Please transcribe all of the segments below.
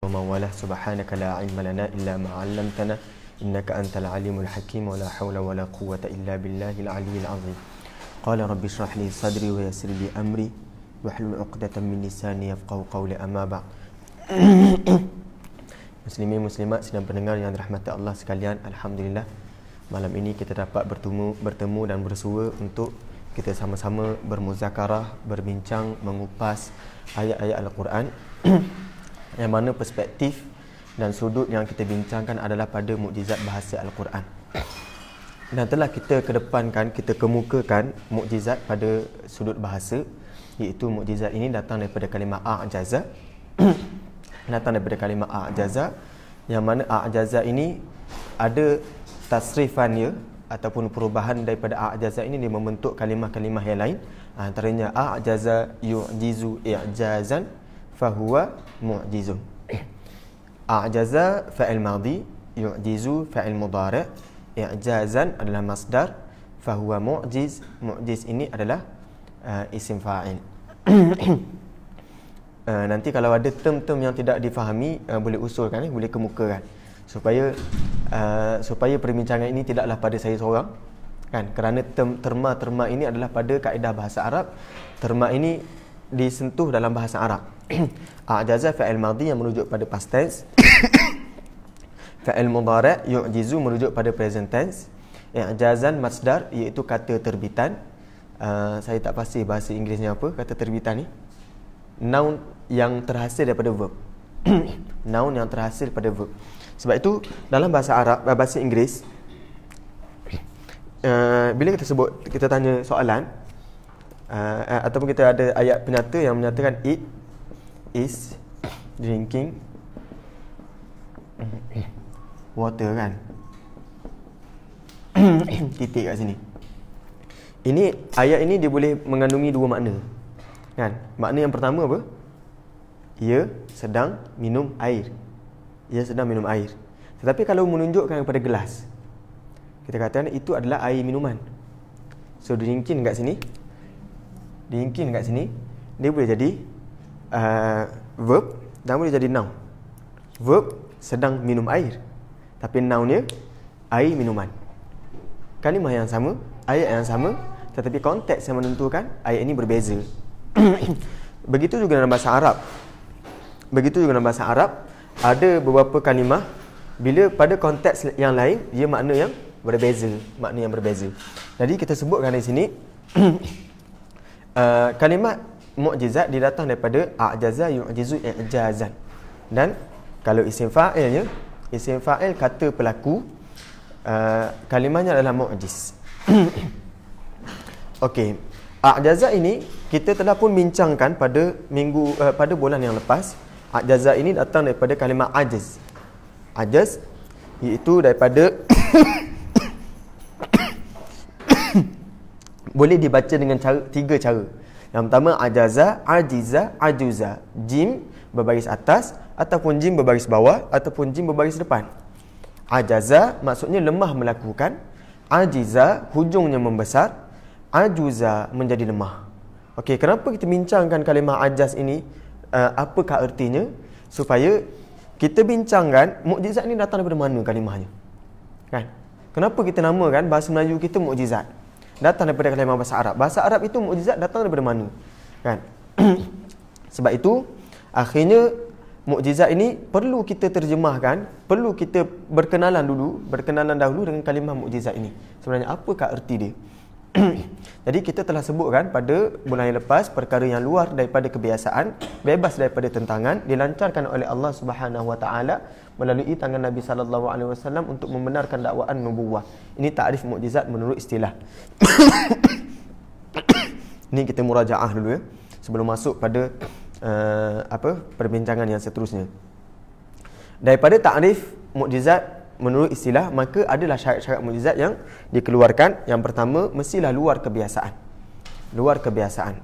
ومن سبحانك لا علم لنا إلا ما علمتنا إنك أنت العليم الحكيم ولا حول ولا قوة إلا بالله العلي العظيم قال رب اشرح لي صدري ويسر لي أمري واحلل عقدة من لساني يفقهوا قولي أما بعد. Muslimin muslimat sedang pendengar yang dirahmati Allah sekalian, alhamdulillah malam ini kita dapat bertemu dan bersua untuk kita sama-sama bermuzakarah, berbincang, mengupas ayat-ayat Al-Quran yang mana perspektif dan sudut yang kita bincangkan adalah pada mukjizat bahasa Al-Quran. Dan telah kita kedepankan, kita kemukakan mukjizat pada sudut bahasa, iaitu mukjizat ini datang daripada kalimah a'jaza. Datang daripada kalimah a'jaza, yang mana a'jaza ini ada tasrifannya ataupun perubahan daripada a'jaza ini dia membentuk kalimah-kalimah yang lain. Antaranya a'jaza yu'jizu i'jazan fahuwa mu'jizun. A'jaza fa'il madhi, yu'jizu fa'il mudhari', i'jazan adalah masdar, fahuwa mu'jiz. Mu'jiz ini adalah isim fa'il. Nanti kalau ada term-term yang tidak difahami, boleh usulkan, boleh kemukakan supaya perbincangan ini tidaklah pada saya seorang, kan? Kerana terma-terma ini adalah pada kaedah bahasa Arab. Terma ini disentuh dalam bahasa Arab. A'jaza fa'il madhi yang merujuk pada past tense. Fa'il mudhari' yu'jizu merujuk pada present tense. I'jazan masdar iaitu kata terbitan. Saya tak pasti bahasa Inggerisnya apa kata terbitan ni. Noun yang terhasil daripada verb. Noun yang terhasil daripada verb. Sebab itu dalam bahasa Arab, bahasa Inggeris, bila kita tanya soalan, ataupun kita ada ayat penyata yang menyatakan it is drinking water, kan? Titik kat sini. Ini ayat ini dia boleh mengandungi dua makna, kan? Makna yang pertama apa? Ia sedang minum air. Ia sedang minum air. Tetapi kalau menunjukkan kepada gelas, kita katakan itu adalah air minuman. So drinking kat sini, drinking kat sini, dia boleh jadi verb dan boleh jadi noun. Verb sedang minum air, tapi nounnya air minuman. Kalimah yang sama, ayat yang sama, tetapi konteks yang menentukan ayat ini berbeza. Begitu juga dalam bahasa Arab. Begitu juga dalam bahasa Arab, ada beberapa kalimah bila pada konteks yang lain dia makna yang berbeza, makna yang berbeza. Jadi kita sebutkan di sini kalimah mukjizat dia datang daripada a'jaza yu'jizu i'jazan. Dan kalau isim fa'ilnya, isim fa'il kata pelaku, kalimahnya adalah mukjiz. Okey. A'jaza ini kita telah pun bincangkan pada pada bulan yang lepas. A'jaza ini datang daripada kalimah ajaz. Ajaz iaitu daripada boleh dibaca dengan tiga cara. Yang pertama ajaza, ajiza, ajuza. Jim berbaris atas ataupun jim berbaris bawah ataupun jim berbaris depan. Ajaza maksudnya lemah melakukan. Ajiza hujungnya membesar. Ajuza menjadi lemah. Okey, kenapa kita bincangkan kalimah ajaz ini? Apakah artinya? Supaya kita bincangkan mukjizat ni datang daripada mana kalimahnya, kan? Kenapa kita namakan bahasa Melayu kita mukjizat? Datang daripada kalimah bahasa Arab. Bahasa Arab itu mukjizat datang daripada mana, kan? Sebab itu akhirnya mukjizat ini perlu kita terjemahkan, perlu kita berkenalan dahulu dengan kalimah mukjizat ini. Sebenarnya apakah erti dia? Jadi kita telah sebutkan pada bulan yang lepas perkara yang luar daripada kebiasaan, bebas daripada tentangan, dilancarkan oleh Allah Subhanahu Wa Taala melalui tangan Nabi sallallahu alaihi wasallam untuk membenarkan dakwaan nubuwah. Ini takrif mukjizat menurut istilah. Ini kita murajaah dulu ya sebelum masuk pada perbincangan yang seterusnya. Daripada takrif mukjizat menurut istilah, maka adalah syarat-syarat mukjizat yang dikeluarkan. Yang pertama, mestilah luar kebiasaan. Luar kebiasaan.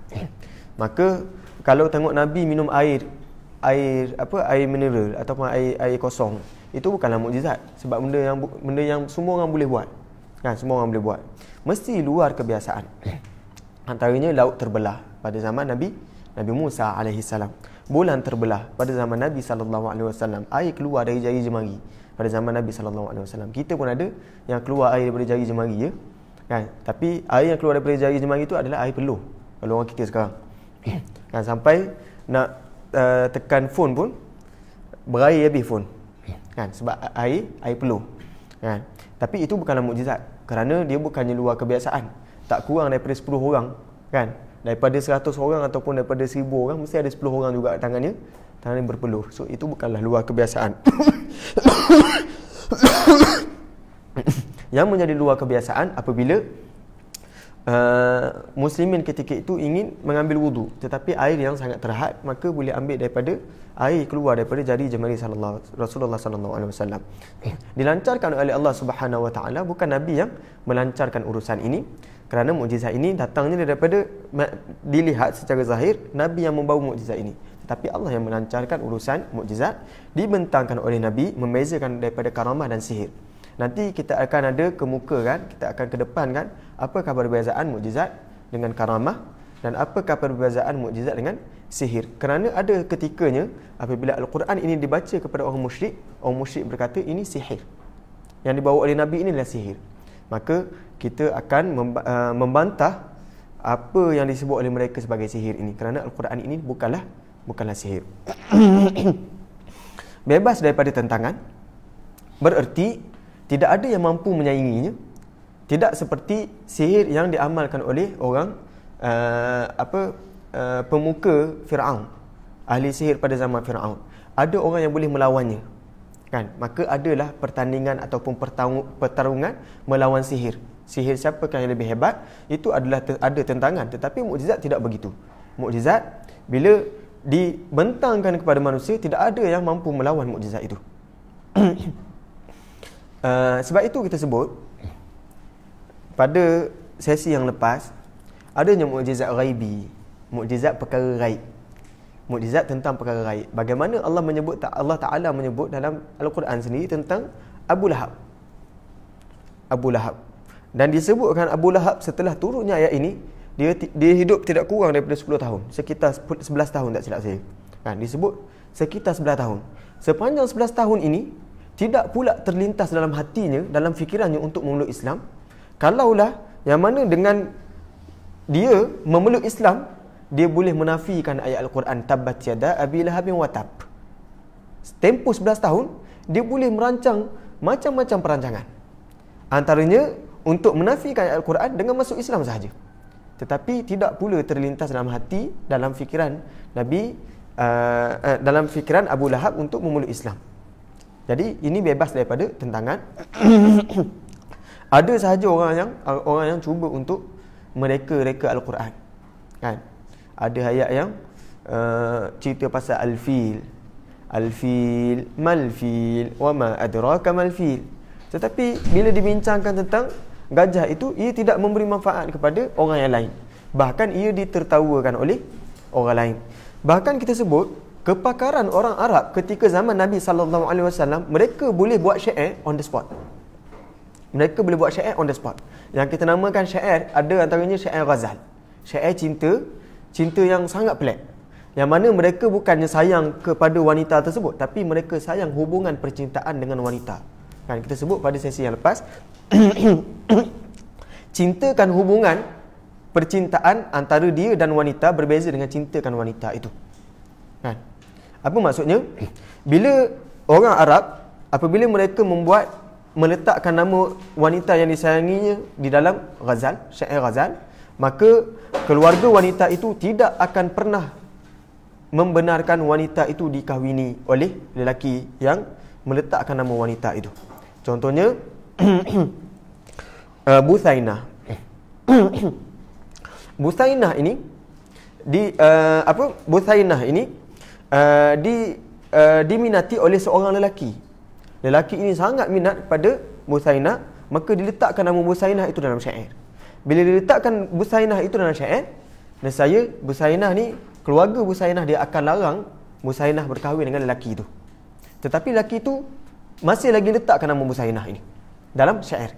Maka kalau tengok Nabi minum air mineral ataupun air kosong, itu bukanlah mukjizat, sebab benda yang semua orang boleh buat. Kan, semua orang boleh buat. Mesti luar kebiasaan. Antaranya laut terbelah pada zaman Nabi Musa alaihi salam. bulan terbelah pada zaman Nabi SAW. Air keluar dari jari jemari pada zaman Nabi SAW. Kita pun ada yang keluar air daripada jari jemari, ya kan? Tapi air yang keluar daripada jari jemari itu adalah air peluh kalau orang kita sekarang. Kan sampai nak tekan phone pun berair habis phone. Kan sebab air peluh. Kan? Tapi itu bukanlah mukjizat, kerana dia bukannya luar kebiasaan. Tak kurang daripada 10 orang, kan? Daripada 100 orang ataupun daripada 1000 orang, mesti ada 10 orang juga tangannya berpeluh. So itu bukanlah luar kebiasaan. Yang menjadi luar kebiasaan apabila muslimin ketika itu ingin mengambil wudu, tetapi air yang sangat terhad, maka boleh ambil daripada air keluar daripada jari jemari Rasulullah sallallahu alaihi wasallam. Dilancarkan oleh Allah Subhanahu wa taala, bukan Nabi yang melancarkan urusan ini, kerana mukjizat ini datangnya daripada, dilihat secara zahir Nabi yang membawa mukjizat ini, tetapi Allah yang melancarkan urusan mukjizat, dibentangkan oleh Nabi, membezakan daripada karamah dan sihir. Nanti kita akan ada kemukakan, kita akan kedepankan apakah perbezaan mukjizat dengan karamah dan apakah perbezaan mukjizat dengan sihir. Kerana ada ketikanya apabila Al-Quran ini dibaca kepada orang musyrik berkata ini sihir. Yang dibawa oleh Nabi ini adalah sihir. Maka kita akan membantah apa yang disebut oleh mereka sebagai sihir ini, kerana Al-Quran ini bukanlah sihir. Bebas daripada tentangan bererti tidak ada yang mampu menyainginya. Tidak seperti sihir yang diamalkan oleh orang pemuka Firaun, ahli sihir pada zaman Firaun. Ada orang yang boleh melawannya, kan? Maka adalah pertandingan ataupun pertarungan melawan sihir. Sihir siapakah yang lebih hebat, itu adalah ada tentangan. Tetapi mukjizat tidak begitu. Mukjizat bila dibentangkan kepada manusia, tidak ada yang mampu melawan mukjizat itu. Sebab itu kita sebut pada sesi yang lepas, adanya mukjizat ghaibi, mukjizat perkara ghaib, mukjizat tentang perkara ghaib. Bagaimana Allah Ta'ala menyebut dalam Al-Quran sendiri tentang Abu Lahab. Dan disebutkan Abu Lahab setelah turunnya ayat ini, dia hidup tidak kurang daripada 10 tahun, sekitar 11 tahun tak silap saya, kan? Disebut sekitar 11 tahun. Sepanjang 11 tahun ini tidak pula terlintas dalam hatinya, dalam fikirannya untuk memeluk Islam. Kalaulah yang mana dengan dia memeluk Islam, dia boleh menafikan ayat Al-Quran tabbat yada abi lahabin wa tab. Tempoh 11 tahun, dia boleh merancang macam-macam perancangan. Antaranya untuk menafikan ayat Al-Quran dengan masuk Islam sahaja. Tetapi tidak pula terlintas dalam hati, dalam fikiran Nabi, dalam fikiran Abu Lahab untuk memeluk Islam. Jadi ini bebas daripada tentangan. Ada sahaja orang yang cuba untuk mereka-reka Al-Quran, kan? Ada ayat yang cerita pasal al-fil, mal-fil, wa ma adraka mal-fil. Tetapi bila dibincangkan tentang gajah itu, ia tidak memberi manfaat kepada orang yang lain. Bahkan ia ditertawakan oleh orang lain. Bahkan kita sebut kepakaran orang Arab ketika zaman Nabi SAW, mereka boleh buat syair on the spot. Mereka boleh buat syair on the spot. Yang kita namakan syair, ada antaranya syair ghazal, syair cinta yang sangat pelik, yang mana mereka bukannya sayang kepada wanita tersebut, tapi mereka sayang hubungan percintaan dengan wanita. Kan kita sebut pada sesi yang lepas, cintakan hubungan percintaan antara dia dan wanita berbeza dengan cintakan wanita itu. Kan? Apa maksudnya? Bila orang Arab, apabila mereka meletakkan nama wanita yang disayanginya di dalam ghazal, syair ghazal, maka keluarga wanita itu tidak akan pernah membenarkan wanita itu dikahwini oleh lelaki yang meletakkan nama wanita itu. Contohnya Buthainah. Buthainah ini Buthainah ini diminati oleh seorang lelaki. Lelaki ini sangat minat pada Buthainah, maka diletakkan nama Buthainah itu dalam syair. Bila diletakkan Buthainah itu dalam syair, nescaya Buthainah ni, keluarga Buthainah dia akan larang Buthainah berkahwin dengan lelaki itu. Tetapi lelaki itu masih lagi letakkan nama Buthainah ini dalam syair.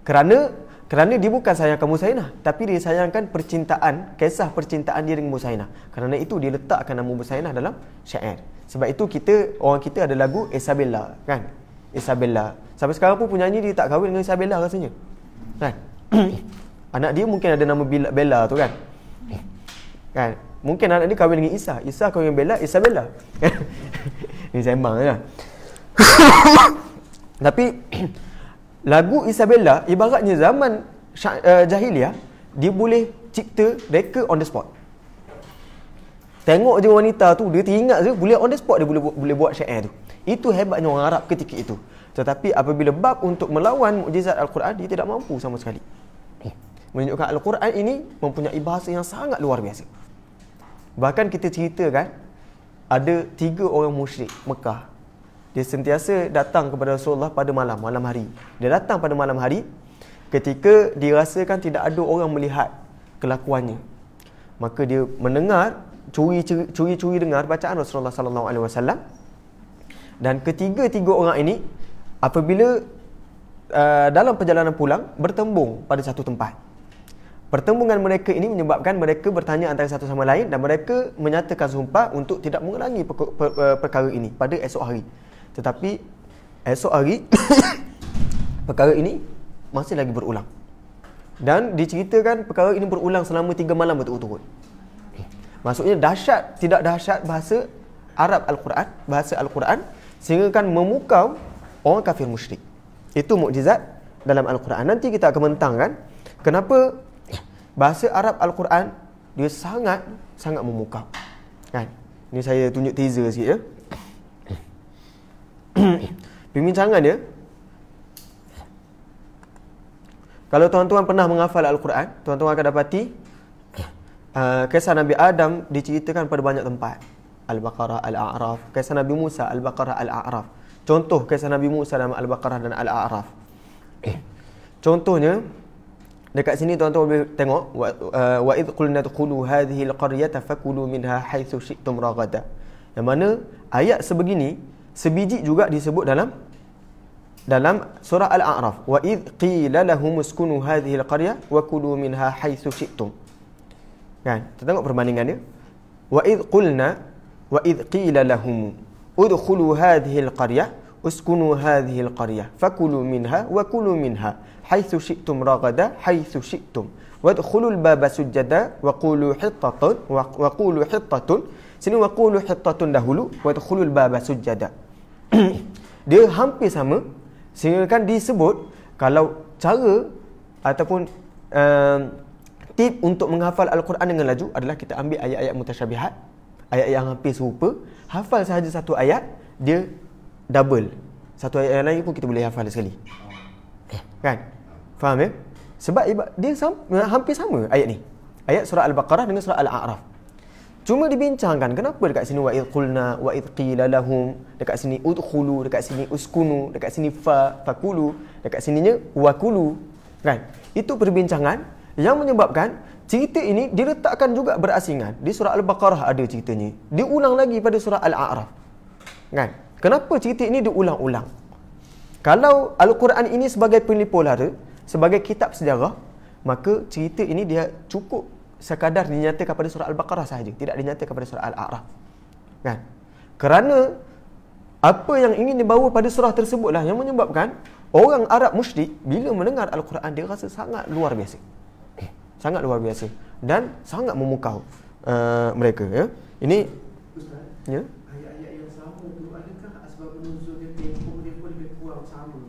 Kerana Kerana dia bukan sayangkan Musainah, tapi dia sayangkan percintaan, kisah percintaan dia dengan Musainah. Kerana itu dia letakkan nama Musainah dalam syair. Sebab itu orang kita ada lagu Isabella, kan? Isabella. Sampai sekarang pun penyanyi dia tak kahwin dengan Isabella rasanya. Kan? Anak dia mungkin ada nama Bella tu, kan? Kan? Mungkin anak dia kahwin dengan Isa. Isa kahwin dengan Bella, Isabella. Ni sembang kan? Tapi lagu Isabella ibaratnya zaman jahiliah, dia boleh cipta, reka on the spot. Tengok je wanita tu, dia teringat je, boleh on the spot dia boleh buat syair tu. Itu hebatnya orang Arab ketika itu. Tetapi apabila bab untuk melawan mukjizat Al-Quran, dia tidak mampu sama sekali. Menunjukkan Al-Quran ini mempunyai bahasa yang sangat luar biasa. Bahkan kita ceritakan ada 3 orang musyrik Mekah. Dia sentiasa datang kepada Rasulullah pada malam hari. Dia datang pada malam hari ketika dirasakan tidak ada orang melihat kelakuannya. Maka dia mendengar, curi-curi dengar bacaan Rasulullah sallallahu alaihi wasallam. Dan ketiga-tiga orang ini apabila dalam perjalanan pulang bertembung pada satu tempat. Pertembungan mereka ini menyebabkan mereka bertanya antara satu sama lain dan mereka menyatakan sumpah untuk tidak mengulangi perkara ini pada esok hari. Tetapi esok hari perkara ini masih lagi berulang. Dan diceritakan perkara ini berulang selama 3 malam berturut-turut. Maksudnya dahsyat, tidak dahsyat bahasa Arab Al-Quran, bahasa Al-Quran, sehingga kan memukau orang kafir musyrik. Itu mukjizat dalam Al-Quran. Nanti kita akan mentangkan kenapa bahasa Arab Al-Quran dia sangat memukau. Kan? Ini saya tunjuk teaser sikit ya. Pembincangan dia, kalau tuan-tuan pernah menghafal Al-Quran, tuan-tuan akan dapati kisah Nabi Adam diceritakan pada banyak tempat. Al-Baqarah, Al-A'raf. Kisah Nabi Musa, Al-Baqarah, Al-A'raf. Contoh kisah Nabi Musa dalam Al-Baqarah dan Al-A'raf. Contohnya dekat sini tuan-tuan boleh tengok wa idh qulna dkhulu hadhihi al-qaryata fakulu minha haitsu syi'tum ragada. Yang mana ayat sebegini sebiji juga disebut dalam surah Al-A'raf. Wa idh qila lahum uskunu hadhihi al-qarya wa kulu minha haitsu syi'tum. Kan? Kita tengok perbandingan dia. Wa idh qulna wa idh qila lahum udkhulu hadhihi al-qarya uskunu hadhihi al-qarya fakulu minha wa kulu minha haitsu syi'tum ragada haitsu syi'tum wadkhulul baba sujada wa qulu hittatun sini wa qulu hittatun dahulu wadkhulul baba sujada. Dia hampir sama, sehingga kan disebut kalau cara ataupun tip untuk menghafal Al-Quran dengan laju adalah kita ambil ayat-ayat mutasyabihat, ayat yang hampir serupa, hafal sahaja satu ayat, dia double. Satu ayat yang lain pun kita boleh hafal sekali. Kan? Faham ya? Sebab dia hampir sama ayat ni. Ayat surah Al-Baqarah dengan surah Al-A'raf. Cuma dibincangkan kenapa dekat sini wa idh qulna wa idh qila lahum, dekat sini udkhulu, dekat sini uskunu, dekat sini fakulu, dekat sininya wakulu. Kan? Itu perbincangan yang menyebabkan cerita ini diletakkan juga berasingan. Di surah Al-Baqarah ada ceritanya. Diulang lagi pada surah Al-A'raf. Kan? Kenapa cerita ini diulang-ulang? Kalau Al-Quran ini sebagai penipu lara, sebagai kitab sejarah, maka cerita ini dia cukup sekadar dinyatakan pada surah Al-Baqarah sahaja, tidak dinyatakan pada surah Al-A'raf. Kan? Kerana apa yang ingin dibawa pada surah tersebutlah yang menyebabkan orang Arab musyrik bila mendengar Al-Quran dia rasa sangat luar biasa. Sangat luar biasa dan sangat memukau mereka ya. Ini Ustaz, ya. Ayat-ayat yang sama tu adakah asbabun nuzul dia pun lebih kurang sama?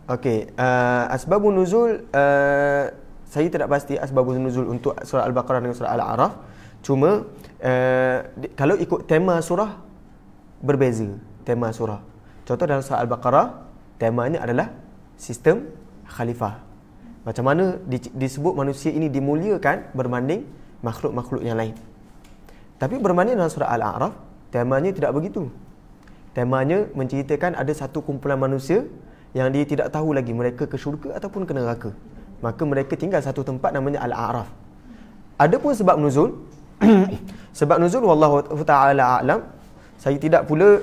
Okey, asbabun nuzul saya tidak pasti asbabun nuzul untuk surah Al-Baqarah dengan surah Al-A'raf. Cuma kalau ikut tema surah berbeza, tema surah. Contoh dalam surah Al-Baqarah, temanya adalah sistem khalifah. Macam mana disebut manusia ini dimuliakan berbanding makhluk-makhluk yang lain. Tapi berbanding dalam surah Al-A'raf, temanya tidak begitu. Temanya menceritakan ada satu kumpulan manusia yang dia tidak tahu lagi mereka ke syurga ataupun ke neraka. Maka mereka tinggal satu tempat namanya Al-A'raf. Adapun sebab nuzul, sebab nuzul wallahu ta'ala a'lam. saya tidak pula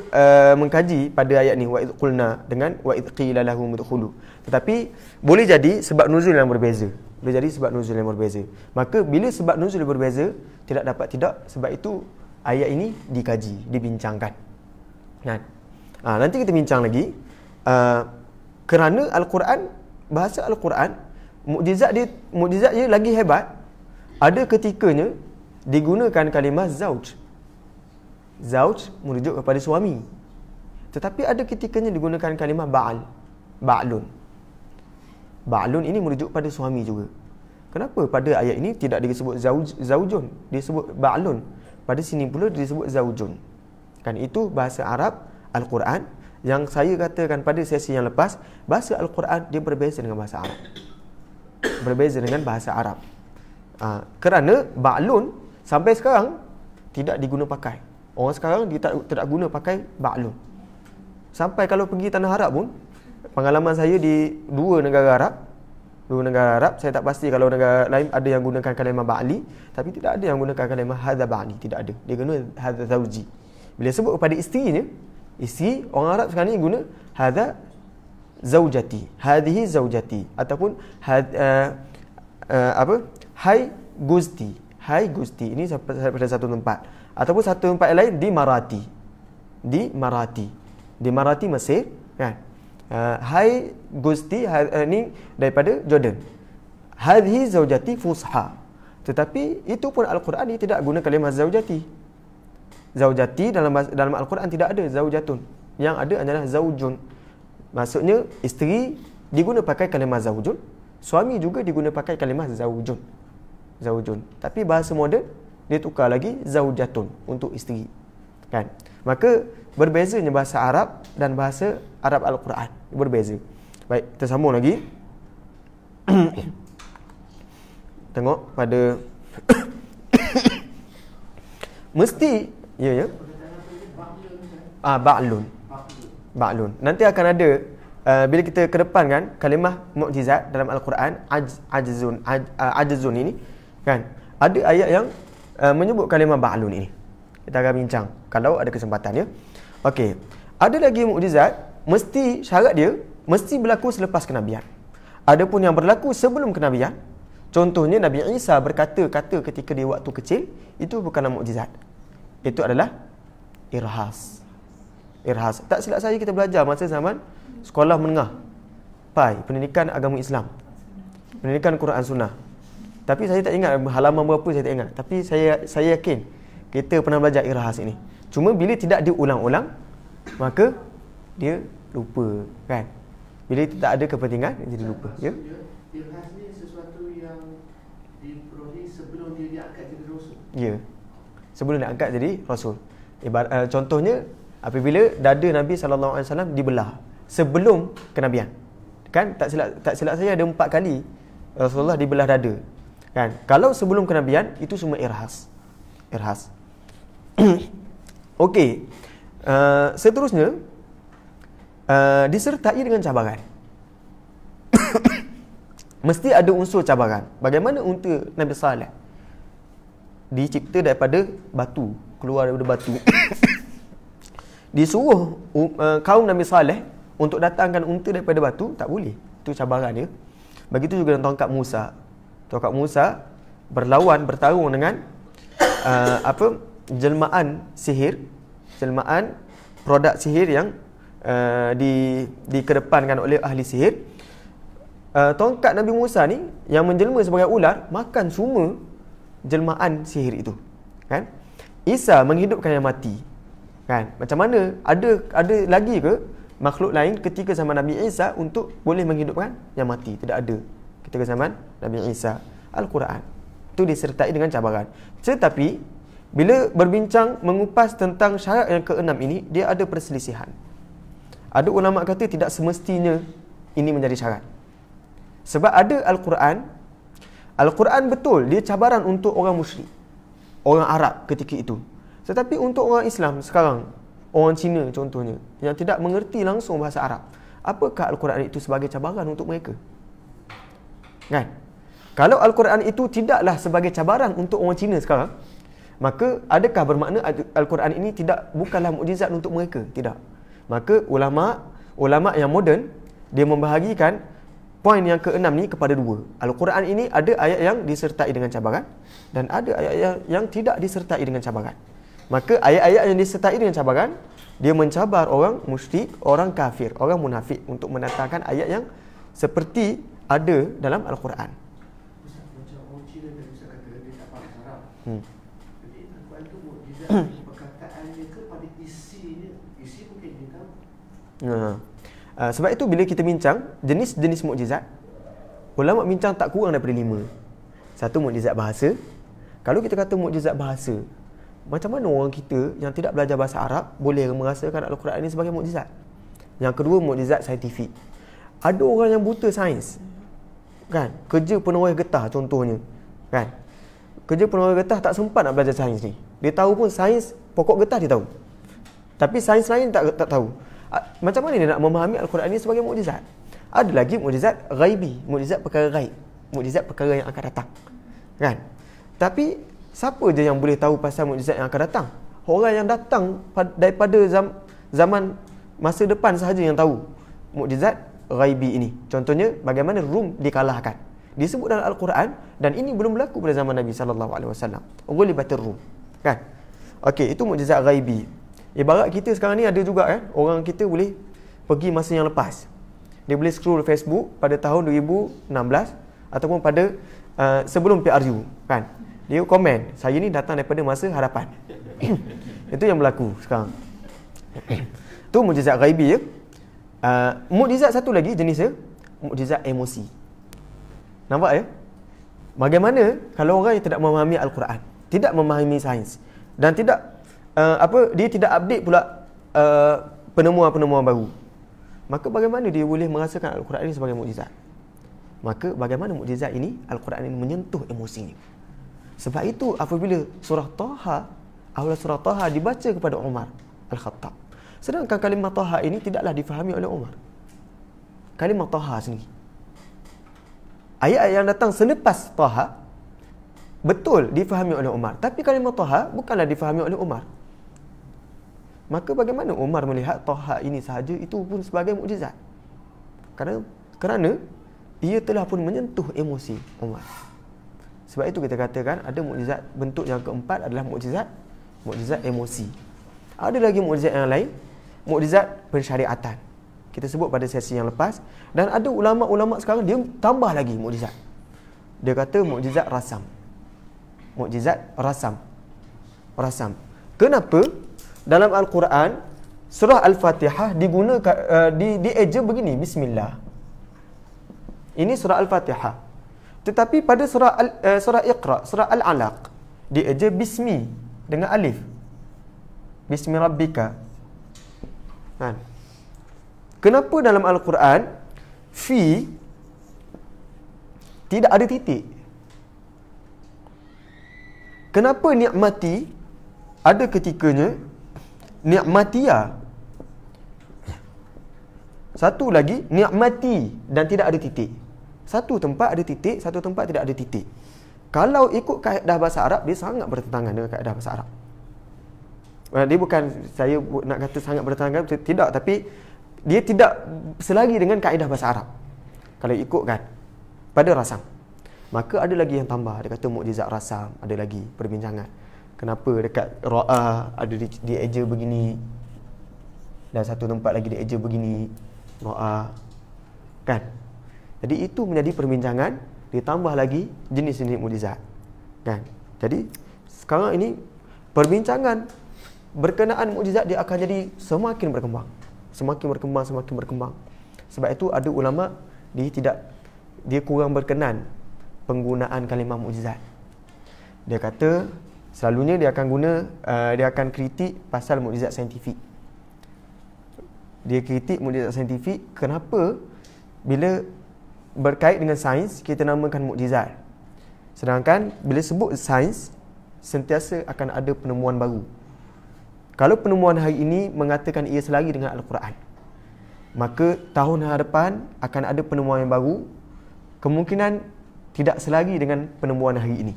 mengkaji pada ayat ni wa id qulna dengan wa id qila lahum udkhulu. Tetapi boleh jadi sebab nuzul yang berbeza. Boleh jadi sebab nuzul yang berbeza. Maka bila sebab nuzul yang berbeza, tidak, sebab itu ayat ini dikaji, dibincangkan. Kan? Nanti kita bincang lagi. Kerana Al-Quran, bahasa Al-Quran, mukjizat dia lagi hebat. Ada ketikanya digunakan kalimah zauj. Zauj merujuk kepada suami. Tetapi ada ketikanya digunakan kalimah ba'lun. Ba'lun ini merujuk pada suami juga. Kenapa pada ayat ini tidak disebut zaujun, disebut ba'lun? Pada sini pula disebut zaujun. Kan itu bahasa Arab Al-Quran yang saya katakan pada sesi yang lepas, bahasa Al-Quran dia berbeza dengan bahasa Arab. Berbeza dengan bahasa Arab. Kerana ba'lun sampai sekarang tidak diguna pakai. Orang sekarang dia tak guna pakai ba'lun. Sampai kalau pergi tanah Arab pun, pengalaman saya di dua negara Arab, saya tak pasti kalau negara lain ada yang gunakan kalimah ba'li, tapi tidak ada yang gunakan kalimah hadza ba'li, tidak ada. Dia guna hadza zauji. Bila sebut kepada isterinya, isteri orang Arab sekarang ni guna hadza zaujati, hadhihi zaujati, ataupun hai gusti. Hai gusti. Ini pada satu tempat. Ataupun satu tempat yang lain di Marati Mesir, kan? Hai gusti, ni daripada Jordan. Hadhihi zaujati fusha. Tetapi itu pun Al-Quran ni tidak guna kalimah zaujati. Zaujati dalam Al-Quran tidak ada zaujatun. Yang ada adalah zaujun. Maksudnya isteri diguna pakai kalimah zaujun, suami juga diguna pakai kalimah zaujun. Tapi bahasa moden dia tukar lagi zaujatun untuk isteri. Kan? Maka berbezanya bahasa Arab dan bahasa Arab Al-Quran. Berbeza. Baik, kita sambung lagi. Tengok pada mesti ya. Ba'lun. Nanti akan ada bila kita ke depan kan kalimah mukjizat dalam Al-Quran, ajzun ini kan. Ada ayat yang menyebut kalimah ba'lun ini. Kita akan bincang kalau ada kesempatan ya. Okey. Ada lagi mukjizat, mesti syarat dia mesti berlaku selepas kenabian. Adapun yang berlaku sebelum kenabian, contohnya Nabi Isa berkata-kata ketika dia waktu kecil, itu bukanlah mukjizat. Itu adalah irhas. Tak silap saya kita belajar masa zaman sekolah menengah PAI, pendidikan agama Islam, pendidikan Quran Sunnah. Tapi saya tak ingat halaman berapa, saya tak ingat. Tapi saya yakin kita pernah belajar irhas ini. Cuma bila tidak diulang-ulang, maka dia lupa, kan? Bila tak ada kepentingan, dia jadi lupa. Ya? Irhas ni sesuatu yang diperoleh sebelum dia diangkat jadi rasul. Ya. Sebelum diangkat jadi rasul. Contohnya apabila dada Nabi SAW dibelah sebelum kenabian. Kan tak silap saya ada 4 kali Rasulullah dibelah dada. Kan? Kalau sebelum kenabian itu semua irhas. Okey. Seterusnya disertai dengan cabaran. Mesti ada unsur cabaran. Bagaimana unta Nabi Saleh dicipta daripada batu, keluar daripada batu. Disuruh kaum Nabi Saleh untuk datangkan unta daripada batu, tak boleh. Itu cabaran dia. Begitu juga dengan tongkat Musa. Tongkat Musa bertarung dengan jelmaan produk sihir yang dikedepankan oleh ahli sihir. Tongkat Nabi Musa ni yang menjelma sebagai ular makan semua jelmaan sihir itu, kan? Isa menghidupkan yang mati, kan? Macam mana ada lagi ke makhluk lain ketika zaman Nabi Isa untuk boleh menghidupkan yang mati? Tidak ada ketika zaman Nabi Isa. Al-Quran itu disertai dengan cabaran. Tetapi bila berbincang mengupas tentang syarat yang ke-6 ini, dia ada perselisihan. Ada ulama kata tidak semestinya ini menjadi syarat. Sebab ada Al-Quran betul dia cabaran untuk orang musyrik, orang Arab ketika itu. Tetapi untuk orang Islam sekarang, orang Cina contohnya, yang tidak mengerti langsung bahasa Arab, apakah Al-Quran itu sebagai cabaran untuk mereka? Kan? Kalau Al-Quran itu tidaklah sebagai cabaran untuk orang Cina sekarang, Maka adakah bermakna Al-Quran ini bukanlah mukjizat untuk mereka? Tidak. Maka ulama yang moden, dia membahagikan poin yang ke-6 ni kepada dua. Al-Quran ini ada ayat yang disertai dengan cabaran dan ada ayat yang tidak disertai dengan cabaran. Maka ayat-ayat yang disertai dengan cabaran, dia mencabar orang musyrik, orang kafir, orang munafik untuk mendatangkan ayat yang seperti ada dalam Al-Quran. Macam Mochi dan Ustaz kata dia tak faham Arab. Jadi Al-Quran tu mukjizat perkataannya ke pada isinya. Isi mungkin dia tahu. Sebab itu bila kita bincang jenis-jenis mukjizat, ulama bincang tak kurang daripada 5. Satu, mukjizat bahasa. Kalau kita kata mukjizat bahasa, macam mana orang kita yang tidak belajar bahasa Arab boleh merasakan Al-Quran ini sebagai mukjizat? Yang kedua, mukjizat saintifik. Ada orang yang buta sains, kan? Kerja penulis getah contohnya, kan? Kerja penulis getah tak sempat nak belajar sains ni. Dia tahu pun sains pokok getah dia tahu, tapi sains lain tak tahu. Macam mana dia nak memahami Al-Quran ini sebagai mukjizat? Ada lagi mukjizat ghaibi, mukjizat perkara gaib, mukjizat perkara yang akan datang, kan? Tapi siapa je yang boleh tahu pasal mukjizat yang akan datang? Orang yang datang daripada zaman masa depan sahaja yang tahu mukjizat ghaibi ini. Contohnya bagaimana Rum dikalahkan, disebut dalam Al-Quran, dan ini belum berlaku pada zaman Nabi SAW. Ghulibatir Rum, kan? Okey, itu mukjizat ghaibi. Ibarat kita sekarang ni ada juga, kan, orang kita boleh pergi masa yang lepas. Dia boleh scroll Facebook pada tahun 2016 ataupun pada sebelum PRU, kan. Dia komen, saya ni datang daripada masa hadapan. Itu yang berlaku sekarang. Itu mukjizat ghaibi, ya. Mukjizat satu lagi jenis dia, mukjizat emosi. Nampak, ya? Bagaimana kalau orang yang tidak memahami Al-Quran, tidak memahami sains, dan dia tidak update pula penemuan-penemuan baru, maka bagaimana dia boleh merasakan Al-Quran ini sebagai mukjizat? Maka bagaimana mukjizat ini, Al-Quran ini menyentuh emosinya. Sebab itu apabila surah Taha, awal surah Taha dibaca kepada Umar Al-Khattab, sedangkan kalimah Taha ini tidaklah difahami oleh Umar. Kalimah Taha sendiri, ayat-ayat yang datang selepas Taha betul difahami oleh Umar, tapi kalimah Taha bukanlah difahami oleh Umar. Maka bagaimana Umar melihat Taha ini sahaja itu pun sebagai mukjizat? Kerana ia telah pun menyentuh emosi Umar. Sebab itu kita katakan ada mukjizat bentuk yang keempat adalah mukjizat emosi. Ada lagi mukjizat yang lain, mukjizat pensyariatan. Kita sebut pada sesi yang lepas, dan ada ulama-ulama sekarang dia tambah lagi mukjizat. Dia kata mukjizat rasam. Mukjizat rasam. Kenapa dalam Al-Quran surah Al-Fatihah digunakan dieja begini, bismillah. Ini surah Al-Fatihah. Tetapi pada surah Iqra, surah Al-Alaq, dieja bismi dengan alif. Bismi rabbika. Kan? Kenapa dalam Al-Quran fi tidak ada titik? Kenapa ni'mati ada ketikanya ni'matia? Satu lagi ni'mati dan tidak ada titik. Satu tempat ada titik, satu tempat tidak ada titik. Kalau ikut kaedah bahasa Arab, dia sangat bertentangan dengan kaedah bahasa Arab. Dia bukan saya nak kata sangat bertentangan, tidak, tapi dia tidak selagi dengan kaedah bahasa Arab kalau ikutkan pada rasam. Maka ada lagi yang tambah, dia kata mukjizat rasam. Ada lagi perbincangan, kenapa dekat ra'a ada dieja begini, dan satu tempat lagi dieja begini, ra'a, kan? Jadi itu menjadi perbincangan, ditambah lagi jenis-jenis mukjizat, kan? Jadi sekarang ini perbincangan berkenaan mukjizat dia akan jadi semakin berkembang. Sebab itu ada ulama dia kurang berkenan penggunaan kalimah mukjizat. Dia kata selalunya dia akan kritik pasal mukjizat saintifik. Dia kritik mukjizat saintifik, kenapa bila berkait dengan sains kita namakan mukjizat, sedangkan bila sebut sains sentiasa akan ada penemuan baru. Kalau penemuan hari ini mengatakan ia selari dengan Al-Quran, maka tahun hadapan akan ada penemuan yang baru, kemungkinan tidak selari dengan penemuan hari ini.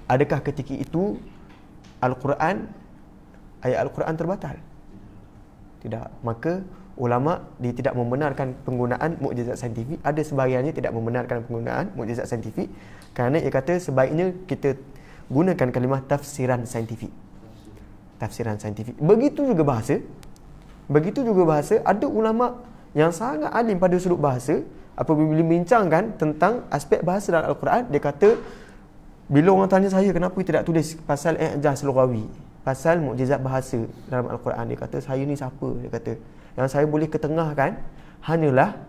Adakah ketika itu Al-Quran, ayat Al-Quran terbatal? Tidak. Maka ulama dia tidak membenarkan penggunaan mukjizat saintifik. Ada sebahagiannya tidak membenarkan penggunaan mukjizat saintifik kerana ia kata sebaiknya kita gunakan kalimah tafsiran saintifik. Tafsiran saintifik. Begitu juga bahasa. Ada ulama yang sangat alim pada sudut bahasa, apabila membincangkan tentang aspek bahasa dalam Al-Quran, dia kata, bila orang tanya saya kenapa tidak tulis pasal i'jaz lughawi, pasal mukjizat bahasa dalam Al-Quran, dia kata, saya ni siapa? Dia kata, yang saya boleh ketengahkan hanyalah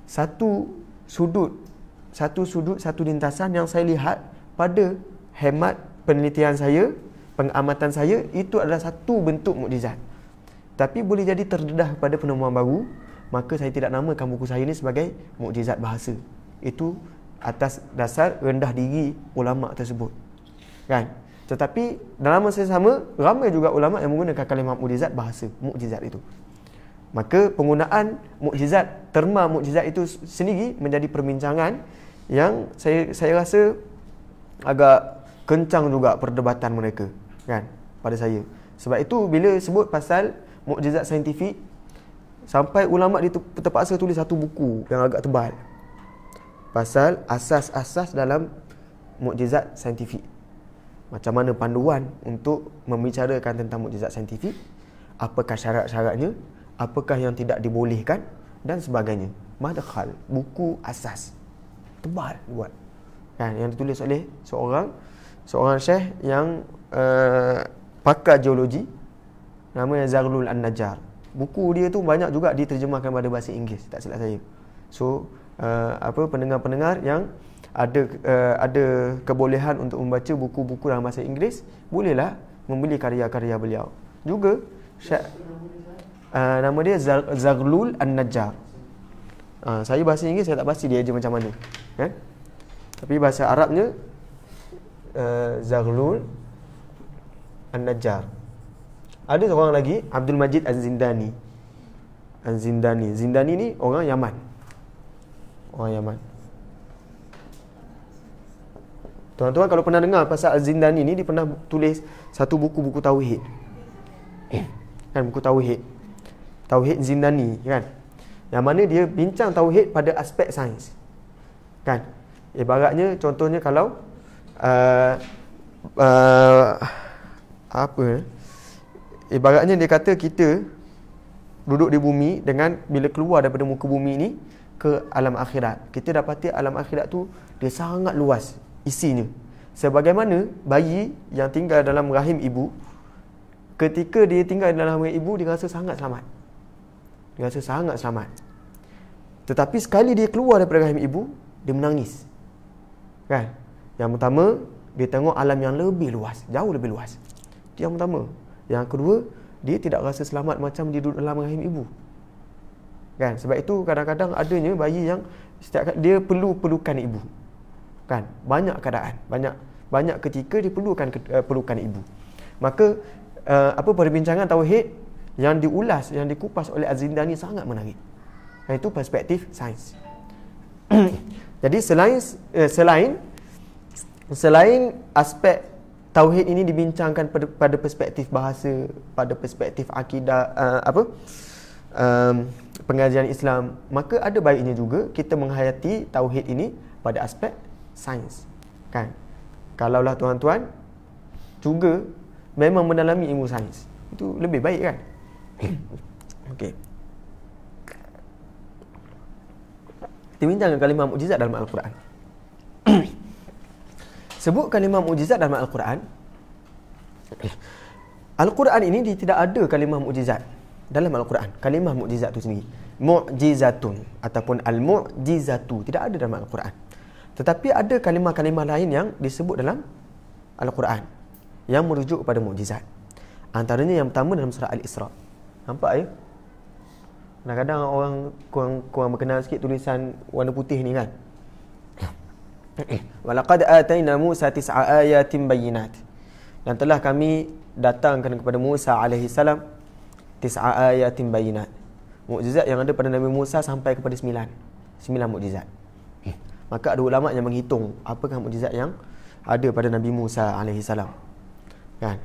satu sudut, satu lintasan yang saya lihat pada hemat penelitian saya, pengamatan saya, itu adalah satu bentuk mukjizat. Tapi boleh jadi terdedah pada penemuan baru, maka saya tidak namakan buku saya ini sebagai mukjizat bahasa. Itu atas dasar rendah diri ulama tersebut. Kan? Tetapi dalam masa yang sama, ramai juga ulama yang menggunakan kalimah mukjizat bahasa, mukjizat itu. Maka penggunaan mukjizat, terma mukjizat itu sendiri menjadi perbincangan yang saya rasa agak kencang juga perdebatan mereka, kan, pada saya. Sebab itu bila sebut pasal mukjizat saintifik, sampai ulama dia terpaksa tulis satu buku yang agak tebal pasal asas-asas dalam mukjizat saintifik. Macam mana panduan untuk membicarakan tentang mukjizat saintifik, apakah syarat-syaratnya, apakah yang tidak dibolehkan dan sebagainya. Madkhal, buku asas. Tebal buat. Kan, yang ditulis oleh seorang syekh yang pakar geologi, namanya Zaghlul An-Najjar. Buku dia tu banyak juga diterjemahkan pada bahasa Inggeris, tak silap saya. So pendengar-pendengar yang ada kebolehan untuk membaca buku-buku dalam bahasa Inggeris, bolehlah membeli karya-karya beliau. Juga nama dia Zaghlul An-Najjar. Saya bahasa Inggeris saya tak pasti dia je macam mana, kan? Tapi bahasa Arabnya Zaghlul An-Najjar. Ada seorang lagi, Abdul Majid Az-Zindani. Zindani ni orang Yaman. Tuan-tuan kalau pernah dengar pasal Az-Zindani ni, dia pernah tulis satu buku tauhid. Kan, buku tauhid. Tauhid Zindani, kan. Yang mana dia bincang tauhid pada aspek sains. Kan? Ibaratnya, contohnya kalau ibaratnya dia kata kita duduk di bumi dengan bila keluar daripada muka bumi ni ke alam akhirat, kita dapati alam akhirat tu dia sangat luas isinya. Sebagaimana bayi yang tinggal dalam rahim ibu, ketika dia tinggal dalam rahim ibu, dia rasa sangat selamat. Tetapi sekali dia keluar daripada rahim ibu, dia menangis. Kan? Yang pertama, dia tengok alam yang lebih luas, jauh lebih luas. Itu yang pertama. Yang kedua, dia tidak rasa selamat macam dia duduk dalam rahim ibu. Kan? Sebab itu kadang-kadang adanya bayi yang setiap dia perlukan ibu. Kan? Banyak keadaan, banyak ketika dia perlukan ibu. Maka perbincangan tauhid yang diulas, yang dikupas oleh Az-Zindani sangat menarik. Dan itu perspektif sains. Jadi selain aspek tauhid ini dibincangkan pada perspektif bahasa, pada perspektif akidah, pengajian Islam, maka ada baiknya juga kita menghayati tauhid ini pada aspek sains. Kan? Kalaulah tuan-tuan juga memang mendalami ilmu sains, itu lebih baik, kan? Okey. Kita bincangkan kalimah mukjizat dalam Al-Quran. Sebut kalimah mukjizat dalam Al-Quran. Al-Quran ini tidak ada kalimah mukjizat dalam Al-Quran. Kalimah mukjizat itu sendiri, mu'jizatun ataupun al-mu'jizatu, tidak ada dalam Al-Quran. Tetapi ada kalimah-kalimah lain yang disebut dalam Al-Quran yang merujuk kepada mukjizat. Antaranya yang pertama dalam surah Al-Isra. Nampak ya? Kadang-kadang orang kurang berkenal sikit tulisan warna putih ni, kan. Walaqad atayna Musa 9 ayatin bayyinat. Dan telah kami datangkan kepada Musa alaihi salam 9 ayatin bayyinat. Mukjizat yang ada pada Nabi Musa sampai kepada 9 mukjizat. Maka ada ulama yang menghitung apakah mukjizat yang ada pada Nabi Musa alaihi salam. Kan?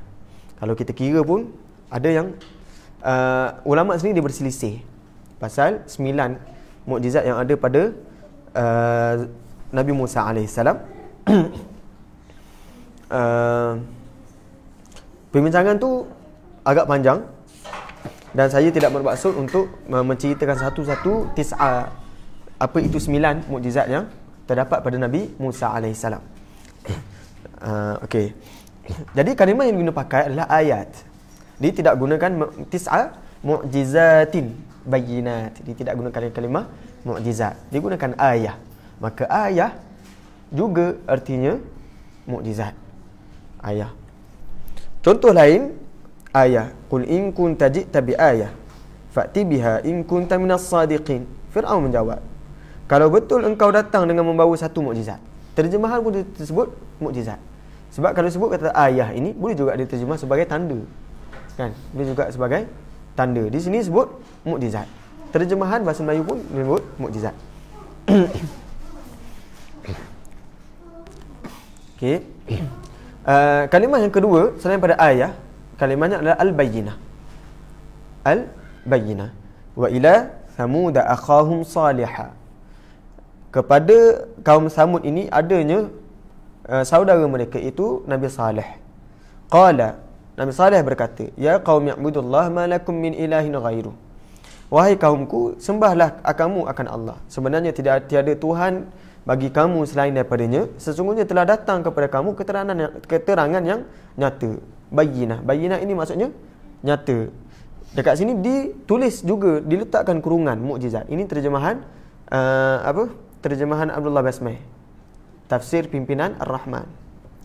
Kalau kita kira pun ada yang ulama sendiri dia berselisih pasal 9 mukjizat yang ada pada Nabi Musa alaihissalam. Perbincangan tu agak panjang dan saya tidak bermaksud untuk menceritakan satu-satu apa itu 9 mukjizat yang terdapat pada Nabi Musa alaihissalam. Okey. Jadi kalimah yang guna pakai adalah ayat. Dia tidak gunakan mu'jizatin bayyinat. Dia tidak gunakan kalimah mu'jizat. Dia gunakan ayah. Maka ayah juga artinya mu'jizat. Ayah. Contoh lain ayah. Qul in kunta ji'ta bi ayah fa'ti biha in kunta minas sadiqin. Fir'aun menjawab, kalau betul engkau datang dengan membawa satu mukjizat. Terjemahan pun disebut mukjizat. Sebab kalau sebut kata ayah ini boleh juga diterjemah sebagai tanda. Kan? Boleh juga sebagai tanda. Di sini sebut mukjizat. Terjemahan bahasa Melayu pun menyebut mukjizat. Okey. Kalimah yang kedua selain pada ayah, kalimahnya adalah al-bayyinah. Al-bayyinah. Wa ila Samud akhahum salihah. Kepada kaum Samud ini adanya saudara mereka itu Nabi Saleh. Qala, Nabi Saleh berkata, ya qaumi i'budullah ma lakum min ilahin ghairu. Wahai kaumku, sembahlah kamu akan Allah. Sebenarnya tiada Tuhan bagi kamu selain daripadanya. Sesungguhnya telah datang kepada kamu keterangan yang nyata. Bayyinah ini maksudnya nyata. Dekat sini ditulis juga, diletakkan kurungan mukjizat. Ini terjemahan terjemahan Abdullah Basmai, Tafsir Pimpinan Ar-Rahman.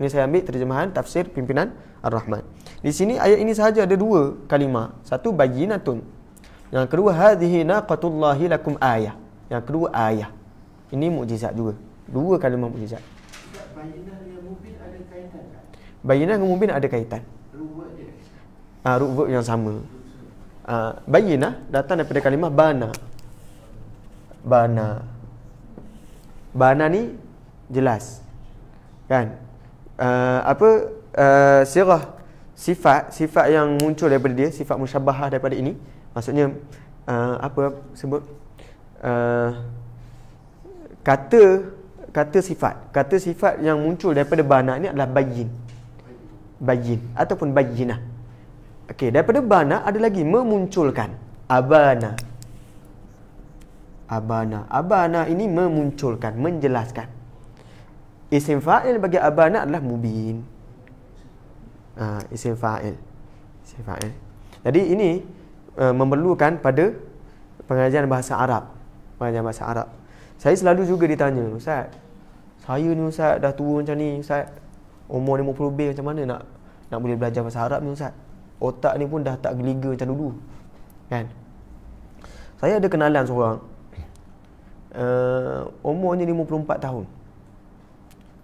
Ini saya ambil terjemahan Tafsir Pimpinan Ar-Rahman. Di sini ayat ini sahaja ada dua kalimah. Satu bayyinatun. Yang kedua hadhihi naqatullahi lakum ayah. Yang kedua ayah. Ini mukjizat juga. Dua kalimah mukjizat. Bayyinah dengan mubin ada kaitan tak? Bayyinah dengan mubin ada kaitan. Root dia. Root verb yang sama. Bayyinah datang daripada kalimah bana. Bana ni jelas. Kan? Sifat yang muncul daripada dia, sifat musyabbahah daripada ini. Maksudnya sebut kata sifat yang muncul daripada bana ni adalah bayyin ataupun bayyinah. Okey, daripada bana ada lagi memunculkan. Abana ini memunculkan, menjelaskan. Isim fa'il bagi abana adalah mubin. Isim fa'il. Jadi ini memerlukan pada pengajian bahasa Arab. Saya selalu juga ditanya, Ustaz, saya ni Ustaz dah tua macam ni, Ustaz, umur 50 lebih, macam mana nak boleh belajar bahasa Arab ni Ustaz? Otak ni pun dah tak geliga macam dulu. Kan? Saya ada kenalan seorang, umurnya 54 tahun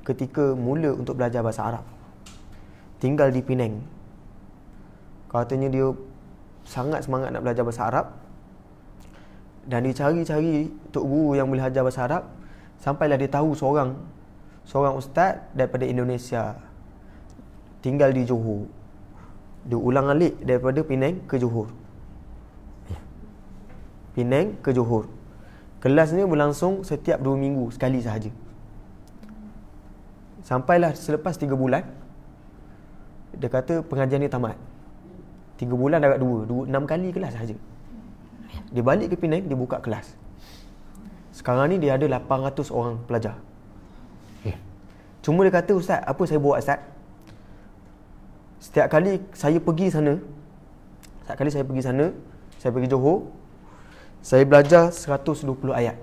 ketika mula untuk belajar bahasa Arab. Tinggal di Penang. Katanya dia sangat semangat nak belajar bahasa Arab. Dan dia cari-cari tok guru yang boleh ajar bahasa Arab. Sampailah dia tahu seorang ustaz daripada Indonesia, tinggal di Johor. Dia ulang-alik daripada Penang ke Johor. Kelasnya berlangsung setiap 2 minggu sekali sahaja. Sampailah selepas 3 bulan, dia kata pengajian ni tamat. 3 bulan dapat 6 kali kelas sahaja. Dia balik ke Penang, dia buka kelas. Sekarang ni dia ada 800 orang pelajar. Cuma dia kata, Ustaz, apa saya buat Ustaz? Setiap kali saya pergi sana, saya pergi Johor, saya belajar 120 ayat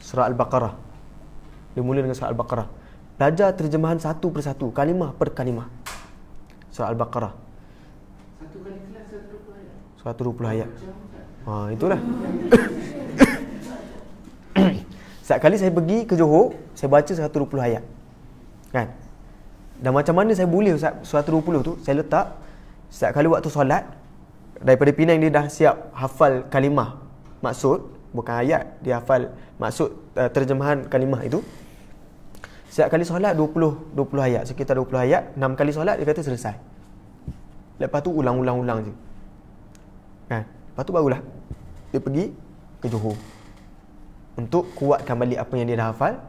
Surah Al-Baqarah. Dia mula dengan Surah Al-Baqarah. Belajar terjemahan satu persatu, kalimah per kalimah. Surah Al-Baqarah. Satu kali kelas 120 ayat. 120 ayat. Itulah. Setiap kali saya pergi ke Johor, saya baca 120 ayat. Kan? Dan macam mana saya boleh 120 tu, saya letak setiap kali waktu solat, daripada Penang dia dah siap hafal kalimah maksud, bukan ayat, dia hafal maksud terjemahan kalimah itu. Setiap kali solat 20 ayat, sekitar 20 ayat, 6 kali solat dia kata selesai. Lepas tu ulang je. Kan? Lepas tu barulah dia pergi ke Johor untuk kuatkan balik apa yang dia dah hafal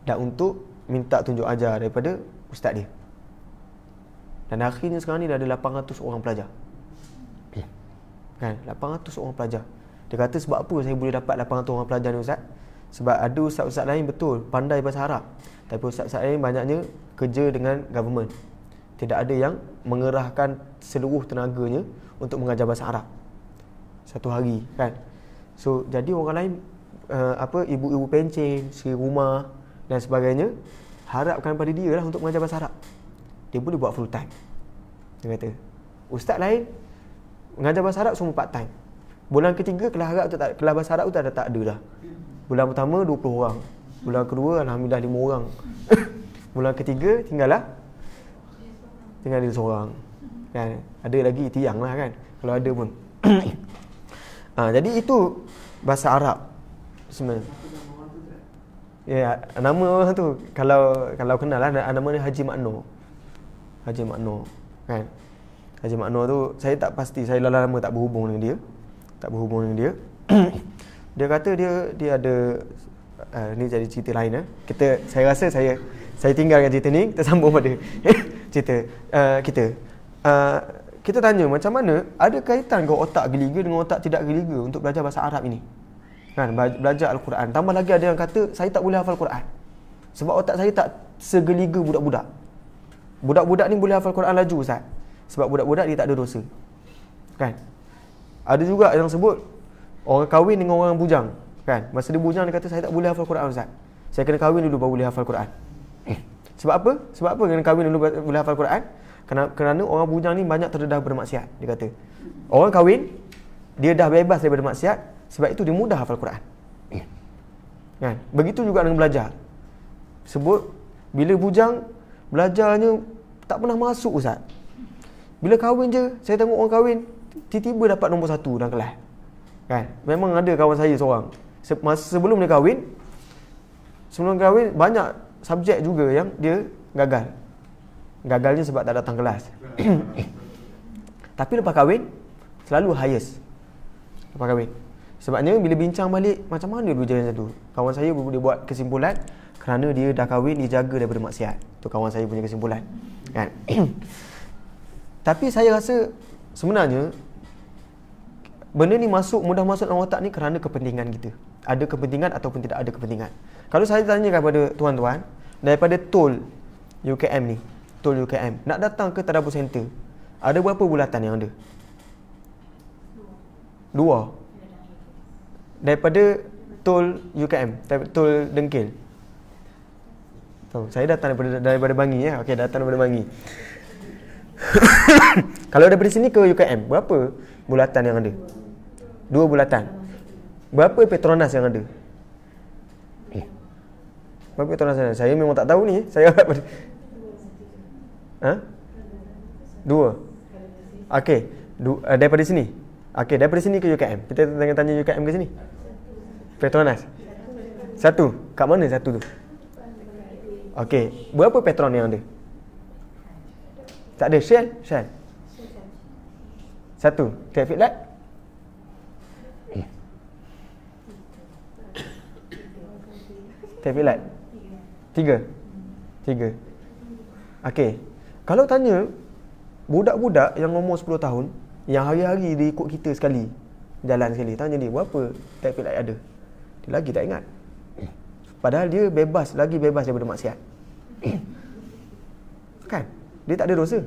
dan untuk minta tunjuk ajar daripada ustaz dia. Dan akhirnya sekarang ni dah ada 800 orang pelajar. Kan? 800 orang pelajar. Dia kata sebab apa saya boleh dapat 800 orang pelajar ni ustaz? Sebab ada ustaz-ustaz lain betul pandai bahasa Arab, tapi ustaz-ustaz lain banyaknya kerja dengan government. Tidak ada yang mengerahkan seluruh tenaganya untuk mengajar bahasa Arab satu hari, kan? So jadi orang lain ibu-ibu pencen, seri rumah dan sebagainya harapkan pada dia lah untuk mengajar bahasa Arab. Dia boleh buat full time. Dia kata ustaz lain mengajar bahasa Arab semua part time. Bulan ketiga kelas bahasa Arab tu tak ada dah. Bulan pertama 20 orang. Bulan kedua alhamdulillah 5 orang. Bulan ketiga tinggal dia seorang. Kan? Ada lagi tiang lah kan kalau ada pun. Jadi itu bahasa Arab sebenarnya. Ya, nama orang tu kalau kenal lah, nama dia Haji Makno. Haji Makno, kan? Haji Makno tu saya tak pasti, saya lama tak berhubung dengan dia. Dia kata dia ada ni jadi cerita lain. Saya rasa saya tinggalkan cerita ni, kita sambung pada cerita kita tanya macam mana ada kaitan ke otak geliga dengan otak tidak geliga untuk belajar bahasa Arab ini. Kan, belajar Al-Quran. Tambah lagi ada yang kata saya tak boleh hafal Quran sebab otak saya tak segeliga budak-budak. Budak-budak ni boleh hafal Quran laju ustaz sebab budak-budak dia tak ada dosa. Kan? Ada juga yang sebut orang kahwin dengan orang bujang, kan? Masa dia bujang dia kata saya tak boleh hafal Quran ustaz. Saya kena kahwin dulu baru boleh hafal Quran. Sebab apa? Sebab apa kena kahwin dulu boleh hafal Quran? Kerana orang bujang ni banyak terdedah bermaksiat. Dia kata orang kahwin dia dah bebas daripada maksiat, sebab itu dia mudah hafal Quran. Kan? Begitu juga dengan belajar. Sebut bila bujang belajarnya tak pernah masuk ustaz. Bila kahwin je, saya tengok orang kahwin tiba-tiba dapat nombor 1 dalam kelas. Kan? Memang ada kawan saya seorang. Sebelum dia kahwin banyak subjek juga yang dia gagal. Gagalnya sebab tak datang kelas. Tapi lepas kahwin selalu highest. Lepas kahwin. Sebabnya bila bincang balik macam mana dulu jalan satu, kawan saya boleh buat kesimpulan kerana dia dah kahwin, dia jaga daripada maksiat. Tu kawan saya punya kesimpulan. Kan? Tapi saya rasa sebenarnya benda ni mudah masuk dalam otak ni kerana kepentingan kita. Ada kepentingan ataupun tidak ada kepentingan. Kalau saya tanya kepada tuan-tuan daripada tol UKM ni, tol UKM nak datang ke Tadabbur Center, ada berapa bulatan yang ada? 2. Daripada tol UKM, tol Dengkil. Tahu, saya datang daripada Bangi ya. Okey, datang daripada Bangi. Kalau daripada sini ke UKM, berapa bulatan yang ada? 2 bulatan. Berapa Petronas yang ada? Berapa Petronas yang ada? Saya memang tak tahu ni. Saya harap 2. Okey, daripada sini. Okey, daripada sini ke UKM. Kita tanya UKM ke sini. Petronas. 1. Kat mana 1 tu? Okey, berapa Petron yang ada? Tak ada. Shell. 1. Traffic light. Traffic light 3. Okey, kalau tanya budak-budak yang umur 10 tahun yang hari-hari dia ikut kita sekali, jalan sekali, tanya dia berapa traffic light ada, dia lagi tak ingat. Padahal dia lagi bebas daripada maksiat. Kan? Dia tak ada dosa.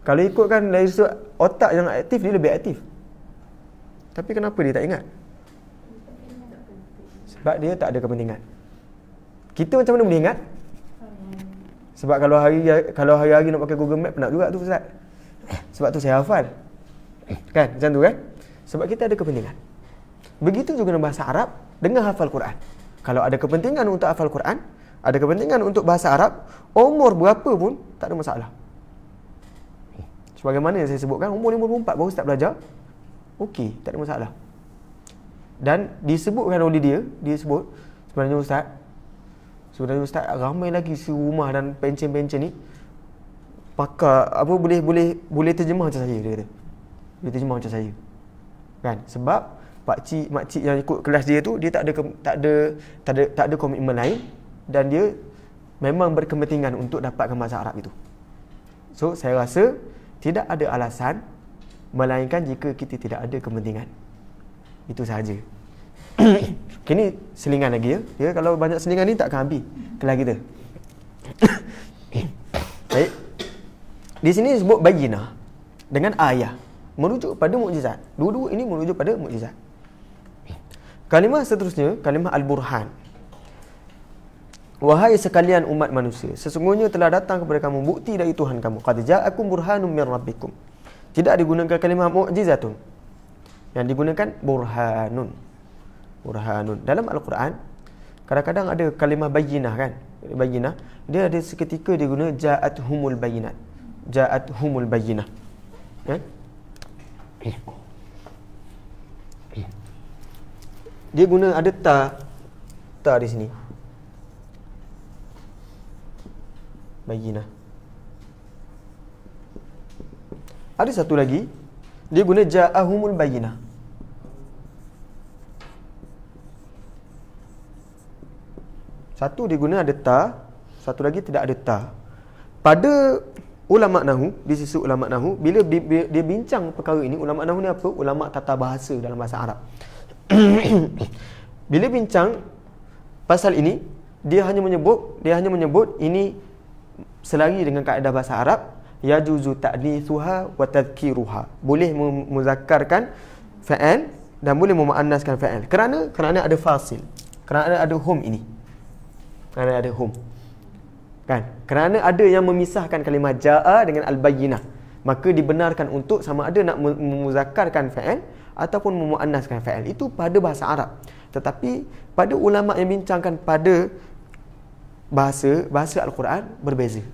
Kalau ikutkan dari otak yang aktif, dia lebih aktif. Tapi kenapa dia tak ingat? Sebab dia tak ada kepentingan. Kita macam mana boleh ingat? Sebab kalau hari-hari nak pakai Google Map, penat juga tu Ustaz. Sebab tu saya hafal. Kan? Macam tu kan? Sebab kita ada kepentingan. Begitu juga dengan bahasa Arab dengan hafal Quran. Kalau ada kepentingan untuk hafal Quran, ada kepentingan untuk bahasa Arab, umur berapa pun tak ada masalah. Sebagaimana yang saya sebutkan, umur 54 baru start belajar, okey, tak ada masalah. Dan disebutkan oleh dia sebut, sebenarnya Ustaz, Sebenarnya ustaz, ramai lagi serumah dan pencen-pencen ni pakar apa boleh terjemah macam saya, dia kata. Boleh terjemah macam saya. Kan? Sebab makcik yang ikut kelas dia tu, dia tak ada komitmen lain dan dia memang berkepentingan untuk dapatkan bahasa Arab itu. So saya rasa tidak ada alasan melainkan jika kita tidak ada kepentingan. Itu sahaja. Kini selingan lagi ya. Kalau banyak selingan ni takkan habis kelas kita. Baik. Di sini disebut bayyinah dengan ayah, merujuk pada mukjizat. Dua-dua ini merujuk pada mukjizat. Kalimah seterusnya, kalimah al-burhan. Wahai sekalian umat manusia, sesungguhnya telah datang kepada kamu bukti dari Tuhan kamu. Qad ja'akum burhanum min rabbikum. Tidak digunakan kalimah mukjizatun. Yang digunakan burhanun. Burhanun. Dalam Al-Quran, kadang-kadang ada kalimah bayyinah kan? Bayyinah. Dia ada seketika dia guna ja'athumul bayyinat. Ja'athumul bayyinah. Kan? Dia guna ada ta di sini. Bayyinah. Ada satu lagi, dia guna ja'ahumul bayyinah. Satu dia guna ada ta, satu lagi tidak ada ta. Pada ulama nahu, di sisi ulama nahu, bila dia bincang perkara ini, ulama nahu ni apa? Ulama tata bahasa dalam bahasa Arab. Bila bincang pasal ini, dia hanya menyebut ini selari dengan kaedah bahasa Arab, yajuzu ta'nithuha wa tadhkiruha. Boleh muzakkarkan fa'al dan boleh memuannaskan fa'al. Kerana ada fasil. Kerana ada hum ini. Kerana ada hum. Kan? Kerana ada yang memisahkan kalimah ja'a dengan al-bayyinah. Maka dibenarkan untuk sama ada nak memuzakkarkan fa'al ataupun memuannaskan fa'al. Itu pada bahasa Arab. Tetapi pada ulama yang bincangkan pada bahasa Al-Quran berbeza.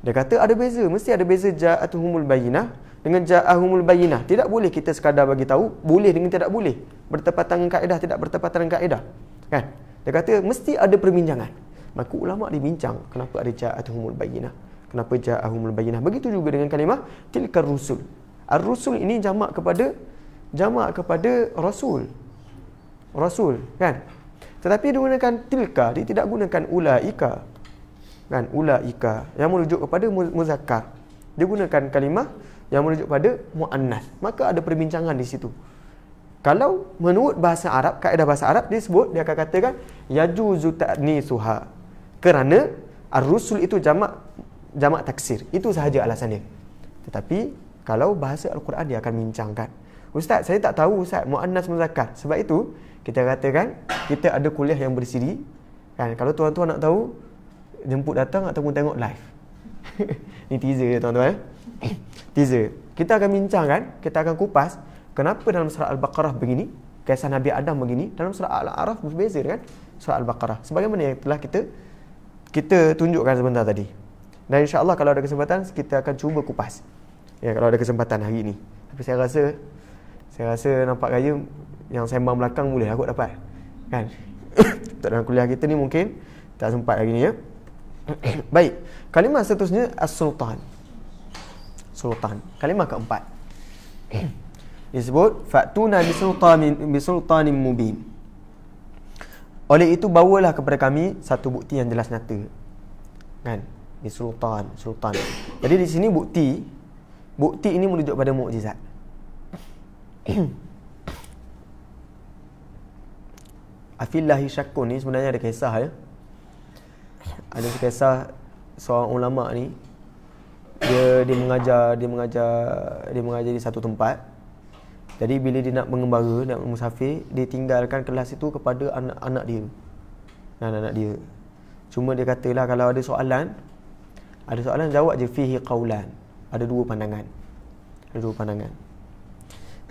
Dia kata ada beza, mesti ada beza ja'atuhumul bayyinah dengan ja'ahumul bayyinah. Tidak boleh kita sekadar bagi tahu boleh dengan tidak boleh, bertepatan dengan kaedah, tidak bertepatan dengan kaedah. Kan? Dia kata mesti ada perbincangan. Maka ulama dibincang kenapa ada ja'atuhumul bayyinah, kenapa ja'ahumul bayyinah. Begitu juga dengan kalimah tilkar rusul. Ar-rusul ini jamak kepada rasul. Rasul, kan? Tetapi dia gunakan tilka, dia tidak gunakan ulaika. Kan? Ulaika yang merujuk kepada muzakkar. Dia gunakan kalimah yang merujuk pada muannas. Maka ada perbincangan di situ. Kalau menurut bahasa Arab, kaedah bahasa Arab dia akan katakan yajuzu ta'nitsuha. Kerana ar-rusul itu jamak taksir. Itu sahaja alasan dia. Tetapi kalau bahasa Al-Quran dia akan bincangkan. Ustaz, saya tak tahu Ustaz muannas muzakkar. Sebab itu kita katakan kita ada kuliah yang bersiri. Kan? Kalau tuan-tuan nak tahu, jemput datang ataupun tengok live. Ni teaser ya tuan-tuan. Teaser. Kita akan bincangkan, kita akan kupas kenapa dalam surah Al-Baqarah begini, kisah Nabi Adam begini, dalam surah Al-A'raf berbeza dengan surah Al-Baqarah. Sebagaimana yang telah kita tunjukkan sebentar tadi. Dan insya-Allah kalau ada kesempatan kita akan cuba kupas. Ya, kalau ada kesempatan hari ini. Tapi saya rasa nampak gaya yang sembang belakang boleh aku dapat. Kan? Untuk dalam kuliah kita ni mungkin tak sempat hari ni ya. Baik. Kalimah seterusnya as-sultan. Sultan. Kalimah keempat. Disebut fa'tuna bisultanin mubin. Oleh itu bawalah kepada kami satu bukti yang jelas nyata. Kan? Sultan. Jadi di sini bukti ini merujuk pada mukjizat. Afillahi syakkun ni sebenarnya ada kisah ya. Ada kisah seorang ulama ni, dia mengajar di satu tempat. Jadi bila dia nak mengembara, nak musafir, dia tinggalkan kelas itu kepada anak-anak dia. Cuma dia katalah kalau ada soalan jawab je fihi qaulan. Ada dua pandangan.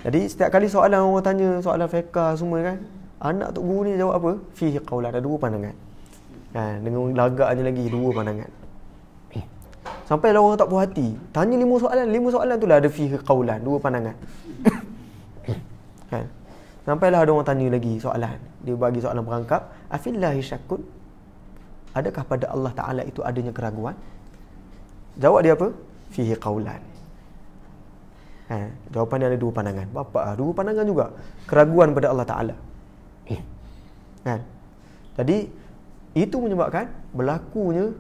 Jadi setiap kali soalan orang tanya, soalan fiqh semua kan, anak tok guru ni jawab apa? Fihi qaulan, ada dua pandangan. Kan, dengan lagaknya lagi dua pandangan. Sampailah orang tak puas hati, tanya 5 soalan tu lah ada fihi qaulan, dua pandangan. Kan? Sampailah ada orang tanya lagi soalan. Dia bagi soalan perangkap, afillahi syakkun. adakah pada Allah Ta'ala itu adanya keraguan? Jawab dia apa? Fihi qaulan. Jawapan dia ada dua pandangan. Dua pandangan juga. Keraguan pada Allah Ta'ala. Jadi itu menyebabkan berlakunya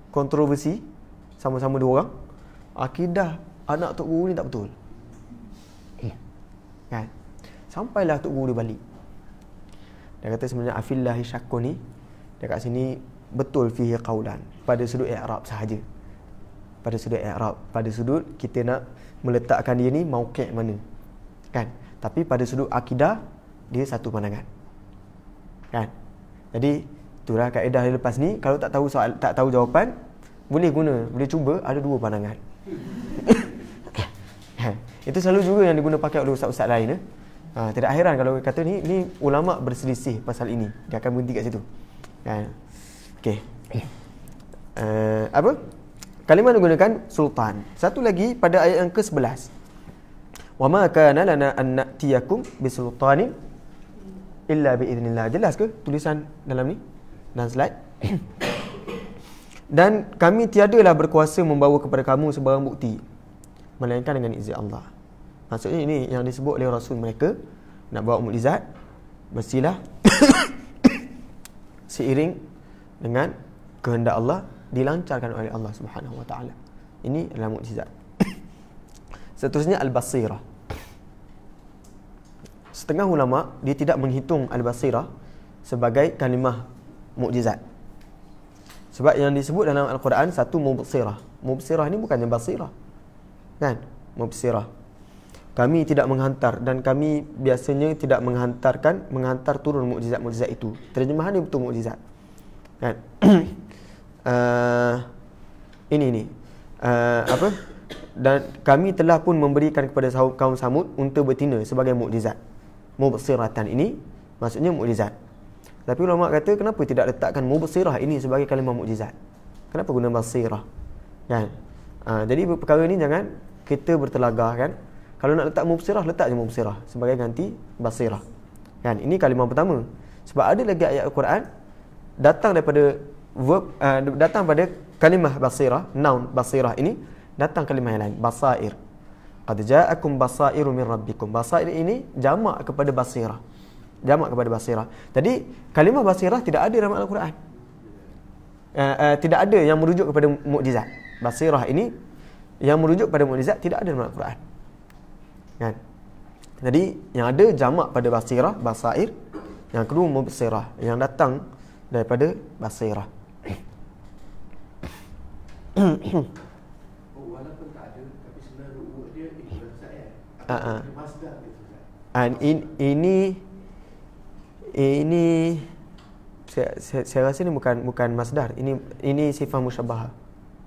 kontroversi sama-sama dua orang. Akidah anak Tok Guru ni tak betul. Sampailah Tok Guru dia balik. Dia kata sebenarnya afillahi syakkun ni dekat sini betul fihi qaulan pada sudut i'rab sahaja. Pada sudut i'rab, pada sudut kita nak meletakkan dia ni mauqi' mana. Kan? Tapi pada sudut akidah dia satu pandangan. Kan? Jadi itulah kaedah dia lepas ni, kalau tak tahu soal, tak tahu jawapan, boleh guna, boleh cuba ada dua pandangan. Itu selalu juga yang diguna pakai oleh ustaz-ustaz lain. Tidak heran kalau kata ni ulama berselisih pasal ini. Dia akan berhenti kat situ. Okey. Kalimah digunakan sultan. Satu lagi pada ayat yang ke-11. Wa ma kana lana an na'tiyakum bisultanin illa biiznillah. Jelas ke tulisan dalam ni? Dan slide. Dan kami tiadalah berkuasa membawa kepada kamu sebarang bukti melainkan dengan izin Allah. Maksudnya ini yang disebut oleh Rasul mereka nak bawa mukjizat, mestilah seiring dengan kehendak Allah, dilancarkan oleh Allah Subhanahu Wa Taala. Ini adalah mukjizat. Seterusnya al-basirah. Setengah ulama dia tidak menghitung al-basirah sebagai kalimah mukjizat. Sebab yang disebut dalam Al-Quran satu mubsirah. Mubsirah ni bukannya basirah. Kan? Mubsirah. Kami tidak menghantar dan kami biasanya tidak menghantar turun mukjizat-mukjizat itu. Terjemahan dia betul mukjizat. Kan? Dan kami telah pun memberikan kepada kaum Samud unta betina sebagai mukjizat. Mubsiratan ini maksudnya mukjizat. Tapi ulama kata kenapa tidak letakkan mubsirah ini sebagai kalimah mukjizat? Kenapa guna basirah? Kan? Jadi perkara ni jangan kita bertelagah kan. Kalau nak letak mubsirah, letak je mubsirah sebagai ganti basirah. Kan? Ini kalimah pertama. Sebab ada lagi ayat Al-Quran datang daripada verb, datang pada kalimah basirah, noun basirah ini datang kalimah yang lain, basair. Qad ja'akum basairu min rabbikum. Basair ini jamak kepada basirah. Jamak kepada basirah. Jadi kalimah basirah tidak ada dalam Al-Quran. Tidak ada yang merujuk kepada mukjizat. Basirah ini yang merujuk pada mukjizat tidak ada dalam Al-Quran. Kan? Jadi yang ada jamak pada basirah, basair. Yang kedua mubsirah yang datang daripada basirah. Walaupun tak ada tapi sebenarnya ru'ut dia itu saya. Masdar gitu. Ini saya rasa ni bukan masdar. Ini sifat musyabbahah.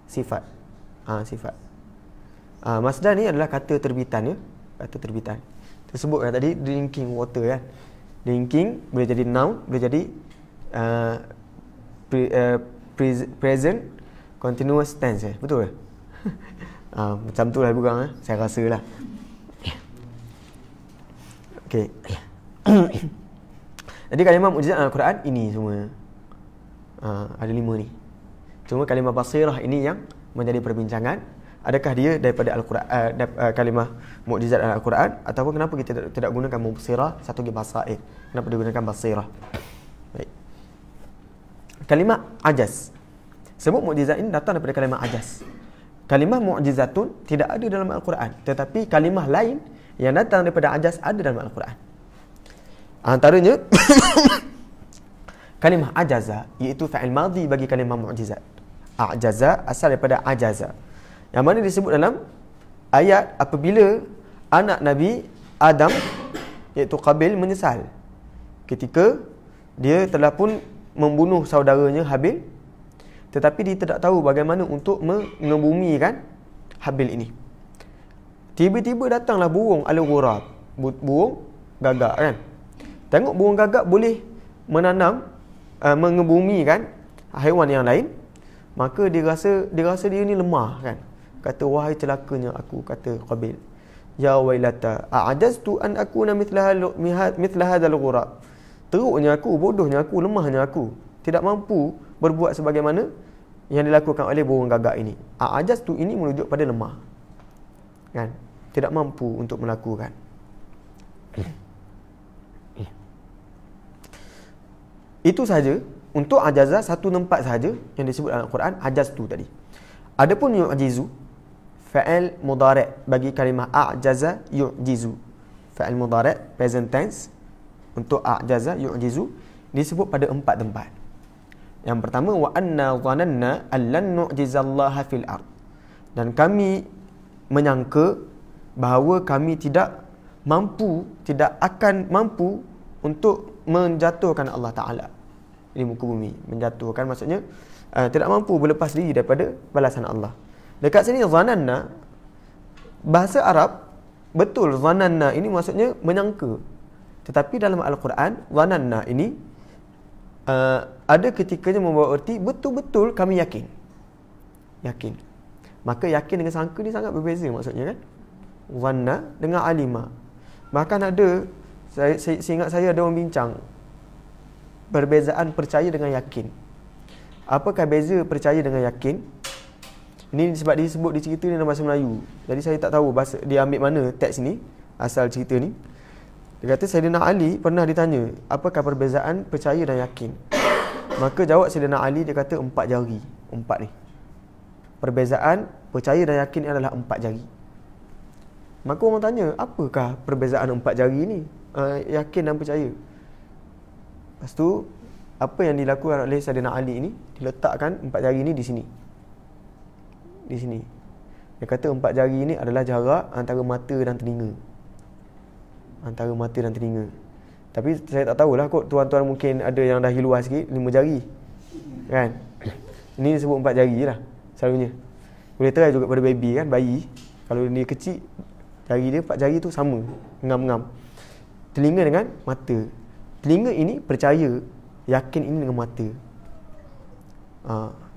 Sifat. Sifat. Masdar ni adalah kata terbitan ya. Kata terbitan. Tersebut kan tadi drinking water kan. Drinking boleh jadi noun, boleh jadi present continuous tense betul ke? Macam tu lah bukan saya rasa lah. Okey. Jadi kalimah mukjizat Al-Quran ini semua. Ada 5 ni. Cuma kalimah basirah ini yang menjadi perbincangan. Adakah dia daripada Al-Quran, kalimah mukjizat Al-Quran, ataupun kenapa kita tidak gunakan mubsirah, satu lagi basair. Kenapa digunakan basirah? Baik. Kalimah ajaz. Sebut mukjizat ini datang daripada kalimah ajaz. Kalimah mukjizatun tidak ada dalam Al-Quran, tetapi kalimah lain yang datang daripada ajaz ada dalam Al-Quran. Antaranya kalimah ajaza, iaitu fa'il madhi bagi kalimah mukjizat. Ajaza asal daripada ajaza, yang mana disebut dalam ayat apabila anak Nabi Adam iaitu Qabil menyesal ketika dia telah pun membunuh saudaranya Habil, tetapi dia tidak tahu bagaimana untuk mengebumikan Habil ini. Tiba-tiba datanglah burung al-ghurab, burung gagak kan. Tengok burung gagak boleh menanam, mengebumikan haiwan yang lain, maka dia rasa dia ni lemah kan. Kata wahai celakanya aku, kata Qabil, ya wailata a'ajaztu an akuna mithla hadzal ghurab. Teruknya aku, bodohnya aku, lemahnya aku. tidak mampu berbuat sebagaimana yang dilakukan oleh burung gagak ini. Ajaztu ini merujuk pada lemah. Kan? Tidak mampu untuk melakukan. Itu saja untuk ajaza, satu tempat saja yang disebut dalam Al-Quran, ajaztu tadi. Adapun yu'jizu, fa'il mudhari' bagi kalimah a'jaza yu'jizu. Fa'il mudhari' present tense untuk a'jaza yu'jizu disebut pada 4 tempat. Yang pertama, wa anna dhananna allan nu'jizallaha fil ard. Dan kami menyangka bahawa kami tidak akan mampu untuk menjatuhkan Allah Ta'ala di muka bumi. Menjatuhkan maksudnya tidak mampu berlepas diri daripada balasan Allah. Dekat sini zananna, bahasa Arab betul zananna ini maksudnya menyangka. Tetapi dalam Al-Quran zananna ini ada ketikanya membawa erti betul-betul kami yakin. Yakin. Maka yakin dengan sangka ni sangat berbeza maksudnya kan. Zanna dengan alima. Bahkan ada saya ingat saya ada orang bincang perbezaan percaya dengan yakin. Apakah beza percaya dengan yakin? Ini sebab disebut di cerita ni dalam bahasa Melayu. Jadi saya tak tahu bahasa dia ambil mana teks ni, asal cerita ni. Dia kata Sayyidina Ali pernah ditanya, apakah perbezaan percaya dan yakin? Maka jawab Sayyidina Ali, dia kata 4 jari. 4 ni. Perbezaan percaya dan yakin adalah 4 jari. Maka orang tanya, apakah perbezaan 4 jari ni? Yakin dan percaya. Lepas tu, apa yang dilakukan oleh Sayyidina Ali ni, diletakkan 4 jari ni di sini. Di sini. Dia kata 4 jari ni adalah jarak antara mata dan telinga. Antara mata dan telinga. Tapi saya tak tahulah kot, tuan-tuan mungkin ada yang dah luas sikit, 5 jari. Kan? Ini disebut 4 jari lah selalunya. Boleh try juga pada baby kan, bayi. Kalau dia kecil, jari dia 4 jari tu sama, ngam-ngam. Telinga dengan mata. Telinga ini percaya, yakin ini dengan mata.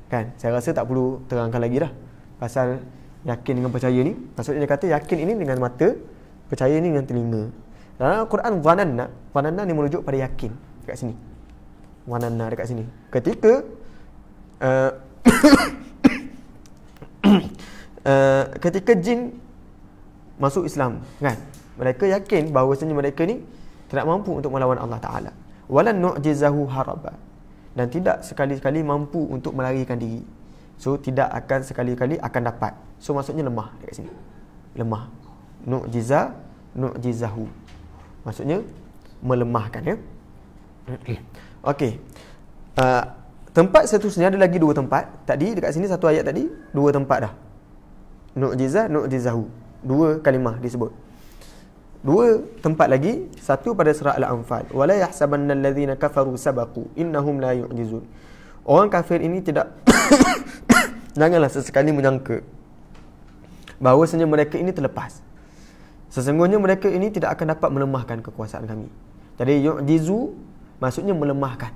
Kan? Saya rasa tak perlu terangkan lagi dah pasal yakin dengan percaya ni. Maksudnya dia kata yakin ini dengan mata, percaya ini dengan telinga. Dalam Al-Quran zananna ni merujuk pada yakin dekat sini. Zananna dekat sini. Ketika ketika jin masuk Islam, kan? Mereka yakin bahawasanya mereka ni tidak mampu untuk melawan Allah Ta'ala. Walan nu'jizahu haraba. Dan tidak sekali-kali mampu untuk melarikan diri. So, tidak akan sekali-kali akan dapat. So, maksudnya lemah dekat sini. Lemah. Nu'jizahu. Maksudnya, melemahkan, ya. Okey. Tempat seterusnya ada lagi 2 tempat. Tadi, dekat sini satu ayat tadi, 2 tempat dah. Nu'jizahu. 2 kalimah disebut. 2 tempat lagi, satu pada surah Al-Anfal. Wala yahsabannal ladzina kafaru sabaqu innahum la yu'jizun. Orang kafir ini tidak janganlah sesekali menyangka bahawasanya mereka ini terlepas. Sesungguhnya mereka ini tidak akan dapat melemahkan kekuasaan kami. Jadi yu'jizu maksudnya melemahkan.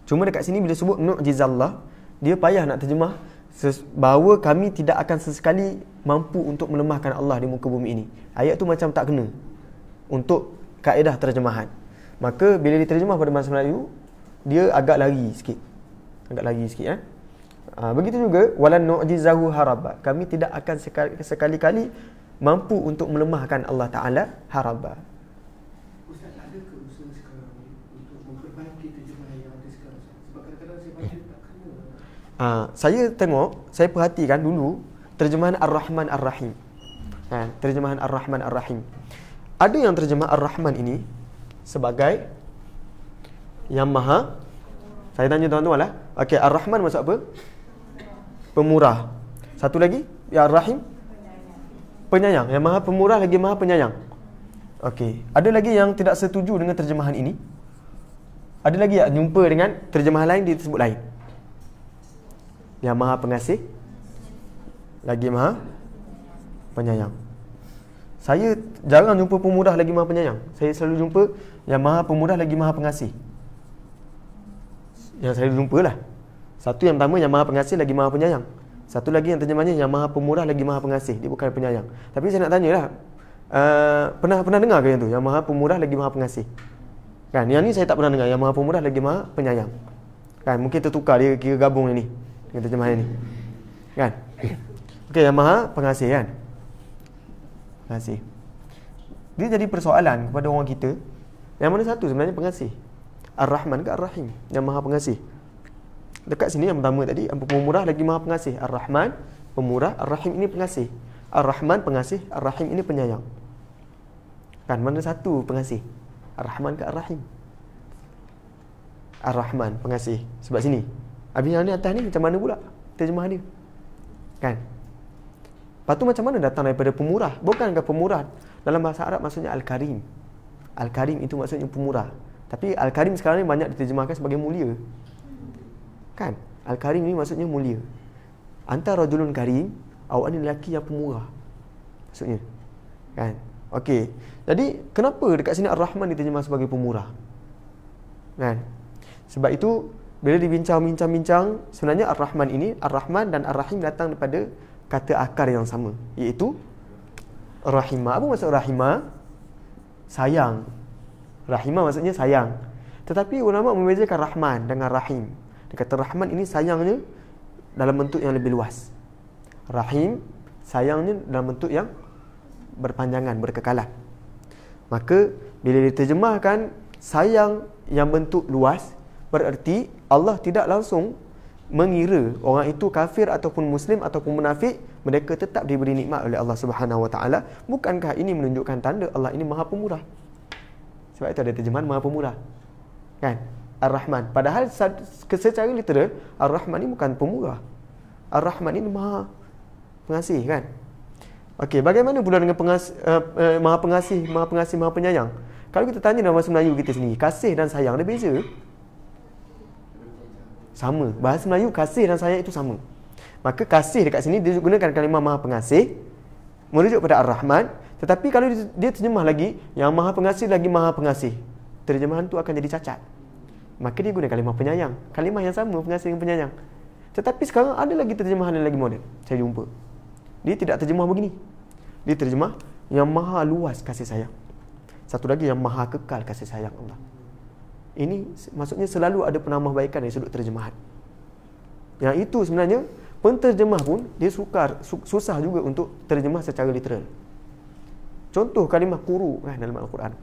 Cuma dekat sini bila sebut nu'jizallah, dia payah nak terjemah bahawa kami tidak akan sesekali mampu untuk melemahkan Allah di muka bumi ini. Ayat tu macam tak kena untuk kaedah terjemahan. Maka bila diterjemah pada bahasa Melayu, dia agak lari sikit. Begitu juga walan nu'jizahu haraba. Kami tidak akan sekali-kali mampu untuk melemahkan Allah Ta'ala haraba. Ustaz, ada ke usaha sekarang ni untuk memperbaiki terjemahan yang ada sekarang? Sebab kadang-kadang saya baca tak kena. Saya tengok, saya perhatikan dulu terjemahan Ar-Rahman Ar-Rahim. Terjemahan Ar-Rahman Ar-Rahim. Ada yang terjemah Ar-Rahman ini sebagai yang maha. Saya tanya tuan-tuan lah. Okey, Ar-Rahman maksud apa? Pemurah. Satu lagi, ya Ar-Rahim? Penyayang. Yang maha pemurah lagi maha penyayang. Okey. Ada lagi yang tidak setuju dengan terjemahan ini? Ada lagi yang jumpa dengan terjemahan lain disebut lain? Yang maha pengasih lagi maha penyayang. Saya jarang jumpa pemurah lagi maha penyayang. Saya selalu jumpa yang maha pemurah lagi maha pengasih. Yang saya jumpa lah. Satu yang pertama yang maha pengasih lagi maha penyayang. Satu lagi yang terjemahnya yang maha pemurah lagi maha pengasih. Dia bukan penyayang. Tapi saya nak tanya lah, pernah dengar ke yang tu? Yang maha pemurah lagi maha pengasih. Kan? Yang ni saya tak pernah dengar. Yang maha pemurah lagi maha penyayang. Kan mungkin tertukar, dia kira gabung ni dengan terjemahan ni. Kan? Okey, yang Maha Pengasih kan. Pengasih. Dia jadi persoalan kepada orang kita, yang mana satu sebenarnya pengasih? Ar-Rahman ke Ar-Rahim? Yang Maha Pengasih. Dekat sini yang pertama tadi, pemurah lagi Maha Pengasih. Ar-Rahman pemurah, Ar-Rahim ini pengasih. Ar-Rahman pengasih, Ar-Rahim ini penyayang. Kan mana satu pengasih? Ar-Rahman ke Ar-Rahim? Ar-Rahman pengasih. Sebab sini. Habis yang ni atas ni macam mana pula terjemah dia? Kan? Lepas tu macam mana datang daripada pemurah? Bukankah pemurah dalam bahasa Arab maksudnya Al-Karim? Al-Karim itu maksudnya pemurah. Tapi Al-Karim sekarang ni banyak diterjemahkan sebagai mulia. Kan? Al-Karim ni maksudnya mulia. Antara rajulun karim, awak ni lelaki yang pemurah. Maksudnya. Kan? Okey. Jadi, kenapa dekat sini Ar-Rahman diterjemah sebagai pemurah? Kan? Sebab itu, bila dibincang-bincang, sebenarnya Ar-Rahman ini, Ar-Rahman dan Ar-Rahim datang daripada kata akar yang sama, iaitu Rahimah. Apa maksud Rahimah? Sayang. Rahimah maksudnya sayang. Tetapi ulama membezakan Rahman dengan Rahim. Dia kata Rahman ini sayangnya dalam bentuk yang lebih luas. Rahim sayangnya dalam bentuk yang berpanjangan, berkekalan. Maka bila diterjemahkan sayang yang bentuk luas, bererti Allah tidak langsung mengira orang itu kafir ataupun muslim ataupun munafik, mereka tetap diberi nikmat oleh Allah Subhanahu Wa Taala. Bukankah ini menunjukkan tanda Allah ini Maha Pemurah? Sebab itu ada terjemahan Maha Pemurah. Kan? Ar-Rahman. Padahal secara literal Ar-Rahman ini bukan pemurah. Ar-Rahman ini Maha Pengasih, kan? Okey, bagaimana pula dengan Maha Pengasih, Maha Pengasih, Maha Penyayang? Kalau kita tanya dalam bahasa Melayu kita sendiri, kasih dan sayang ada beza? Sama. Bahasa Melayu kasih dan sayang itu sama. Maka kasih dekat sini dia gunakan kalimah Maha Pengasih merujuk pada Ar-Rahman, tetapi kalau dia terjemah lagi yang Maha Pengasih lagi Maha Pengasih, terjemahan tu akan jadi cacat. Maka dia guna kalimah penyayang. Kalimah yang sama, pengasih dengan penyayang. Tetapi sekarang ada lagi terjemahan yang lagi moden. Saya jumpa. Dia tidak terjemah begini. Dia terjemah yang maha luas kasih sayang. Satu lagi yang maha kekal kasih sayang Allah. Ini maksudnya selalu ada penambahbaikan dari sudut terjemahan. Yang itu sebenarnya penterjemah pun dia susah juga untuk terjemah secara literal. Contoh kalimah kuru kan dalam Al-Quran.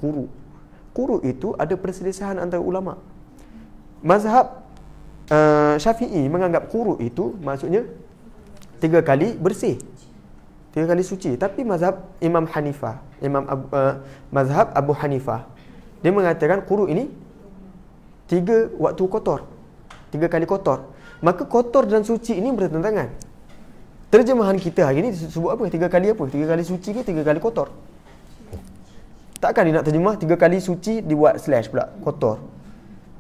Kuru itu ada perselisihan antara ulama. Mazhab Syafi'i menganggap kuru itu maksudnya 3 kali bersih, 3 kali suci. Tapi mazhab Imam Hanifah, mazhab Abu Hanifah, dia mengatakan kuru ini 3 waktu kotor, 3 kali kotor. Maka kotor dan suci ini bertentangan. Terjemahan kita hari ini sebut apa? 3 kali apa? 3 kali suci ke 3 kali kotor? Takkan dia nak terjemah 3 kali suci dibuat slash pula kotor.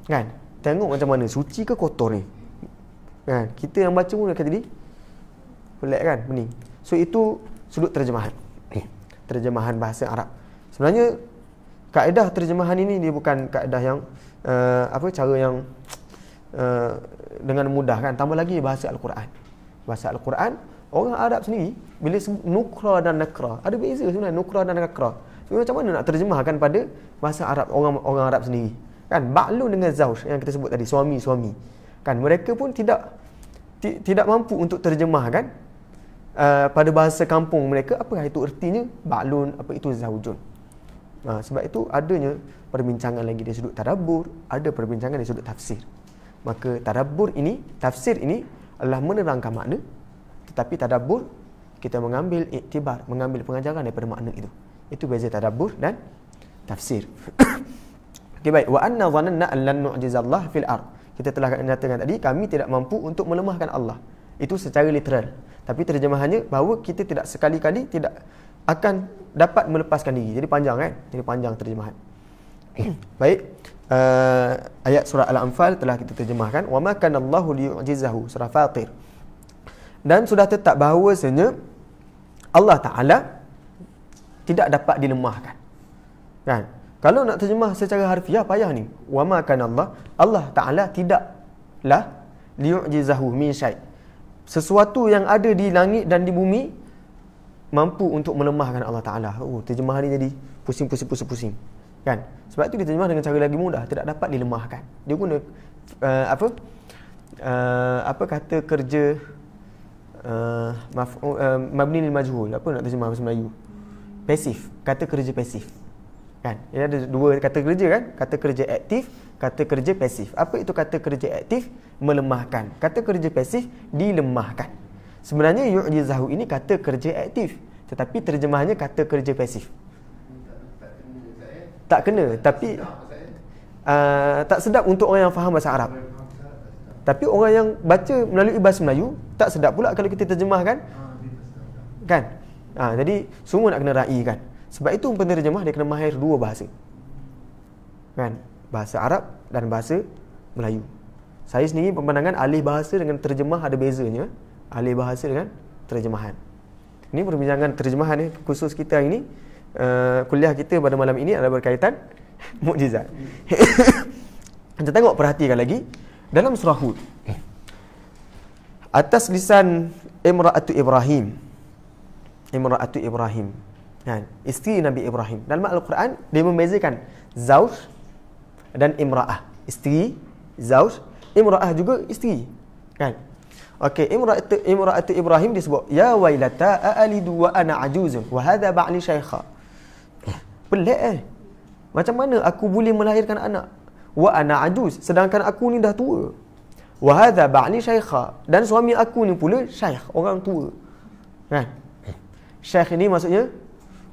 Kan? Tengok macam mana suci ke kotor ni. Kan? Kita yang baca pun akan jadi pelik kan, pening. So itu sudut terjemahan. Terjemahan bahasa Arab. Sebenarnya kaedah terjemahan ini dia bukan kaedah yang cara yang dengan mudah kan. Tambah lagi bahasa Al-Quran. Bahasa Al-Quran orang Arab sendiri bila nukra dan nakra, ada beza sebenarnya nukra dan nakra. So, macam mana nak terjemahkan pada bahasa Arab orang Arab sendiri? Kan ba'lun dengan zauj yang kita sebut tadi, suami-suami. Kan mereka pun tidak mampu untuk terjemahkan pada bahasa kampung mereka apa itu artinya ba'lun, apa itu zaujun. Sebab itu adanya perbincangan lagi dari sudut tadabbur, ada perbincangan dari sudut tafsir. Maka tadabbur ini, tafsir ini adalah menerangkan makna, tetapi tadabbur kita mengambil iktibar, mengambil pengajaran daripada makna itu. Itu beza tadabbur dan tafsir. Okey, baik. Wa anna dhananna an lan nu'jizallah fil ard. Kita telah nyatakan tadi kami tidak mampu untuk melemahkan Allah. Itu secara literal. Tapi terjemahannya bahawa kita tidak sekali-kali tidak akan dapat melepaskan diri. Jadi panjang kan? Jadi panjang terjemahan. Baik. Ayat surah Al-Anfal telah kita terjemahkan. Wa ma kana Allahu liyu'jizahu, surah Fatir. Dan sudah tetap bahawasanya Allah Ta'ala tidak dapat dilemahkan. Kan? Kalau nak terjemah secara harfiah payah ni. Wa ma kana Allah Ta'ala tidaklah liyu'jizahu min syai'. Sesuatu yang ada di langit dan di bumi mampu untuk melemahkan Allah Ta'ala. Terjemahan ni jadi pusing. Kan? Sebab tu diterjemah dengan cara lagi mudah, tidak dapat dilemahkan. Dia guna apa kata kerja mabni lil majhul, apa nak terjemah bahasa Melayu? Pasif, kata kerja pasif. Kan? Ia ada dua kata kerja kan? Kata kerja aktif, kata kerja pasif. Apa itu kata kerja aktif? Melemahkan. Kata kerja pasif dilemahkan. Sebenarnya yu'jizahu ini kata kerja aktif, tetapi terjemahannya kata kerja pasif. Tak kena, tapi tak sedap untuk orang yang faham bahasa Arab. Tapi orang yang baca melalui bahasa Melayu tak sedap pula kalau kita terjemahkan. Kan? Jadi semua nak kena raikan. Sebab itu penerjemah dia kena mahir dua bahasa. Kan? Bahasa Arab dan bahasa Melayu. Saya sendiri pemandangan alih bahasa dengan terjemah ada bezanya. Alih bahasa dengan terjemahan. Ini perbincangan terjemahan ni khusus kita ini. Kuliah kita pada malam ini adalah berkaitan mukjizat. Kita tengok, perhatikan lagi dalam surah Hud. Atas lisan Imra'atu Ibrahim. Imra'atu Ibrahim. Kan? Isteri Nabi Ibrahim. Dalam Al-Quran dia membezakan zauj dan imra'ah. Isteri, zauj, imra'ah juga isteri. Kan? Okey, Imra'atu Ibrahim disebut ya wailata a'alidu wa ana ajuzun wa hadha ba'li syaikha. Pelik Macam mana aku boleh melahirkan anak? Wa ana ajuz, sedangkan aku ni dah tua. Wa hadha ba'li syaikha, dan suami aku ni pula syaikh, orang tua. Kan? Syaikh ini maksudnya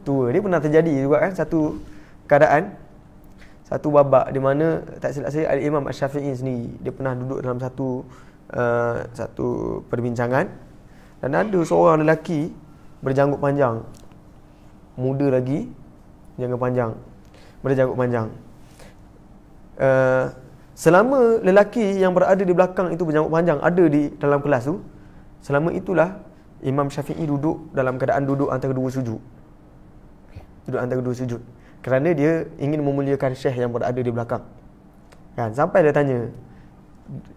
tua. Dia pernah terjadi juga kan satu keadaan, satu babak di mana tak silap saya Al-Imam Asy-Syafi'i sendiri dia pernah duduk dalam satu perbincangan dan ada seorang lelaki berjanggut panjang, muda lagi, janggut panjang, berjanggut panjang. Selama lelaki yang berada di belakang itu berjanggut panjang ada di dalam kelas tu, selama itulah Imam Syafi'i duduk dalam keadaan duduk antara dua sujud. Duduk antara dua sujud. Kerana dia ingin memuliakan syekh yang berada di belakang. Kan? Sampai dia tanya.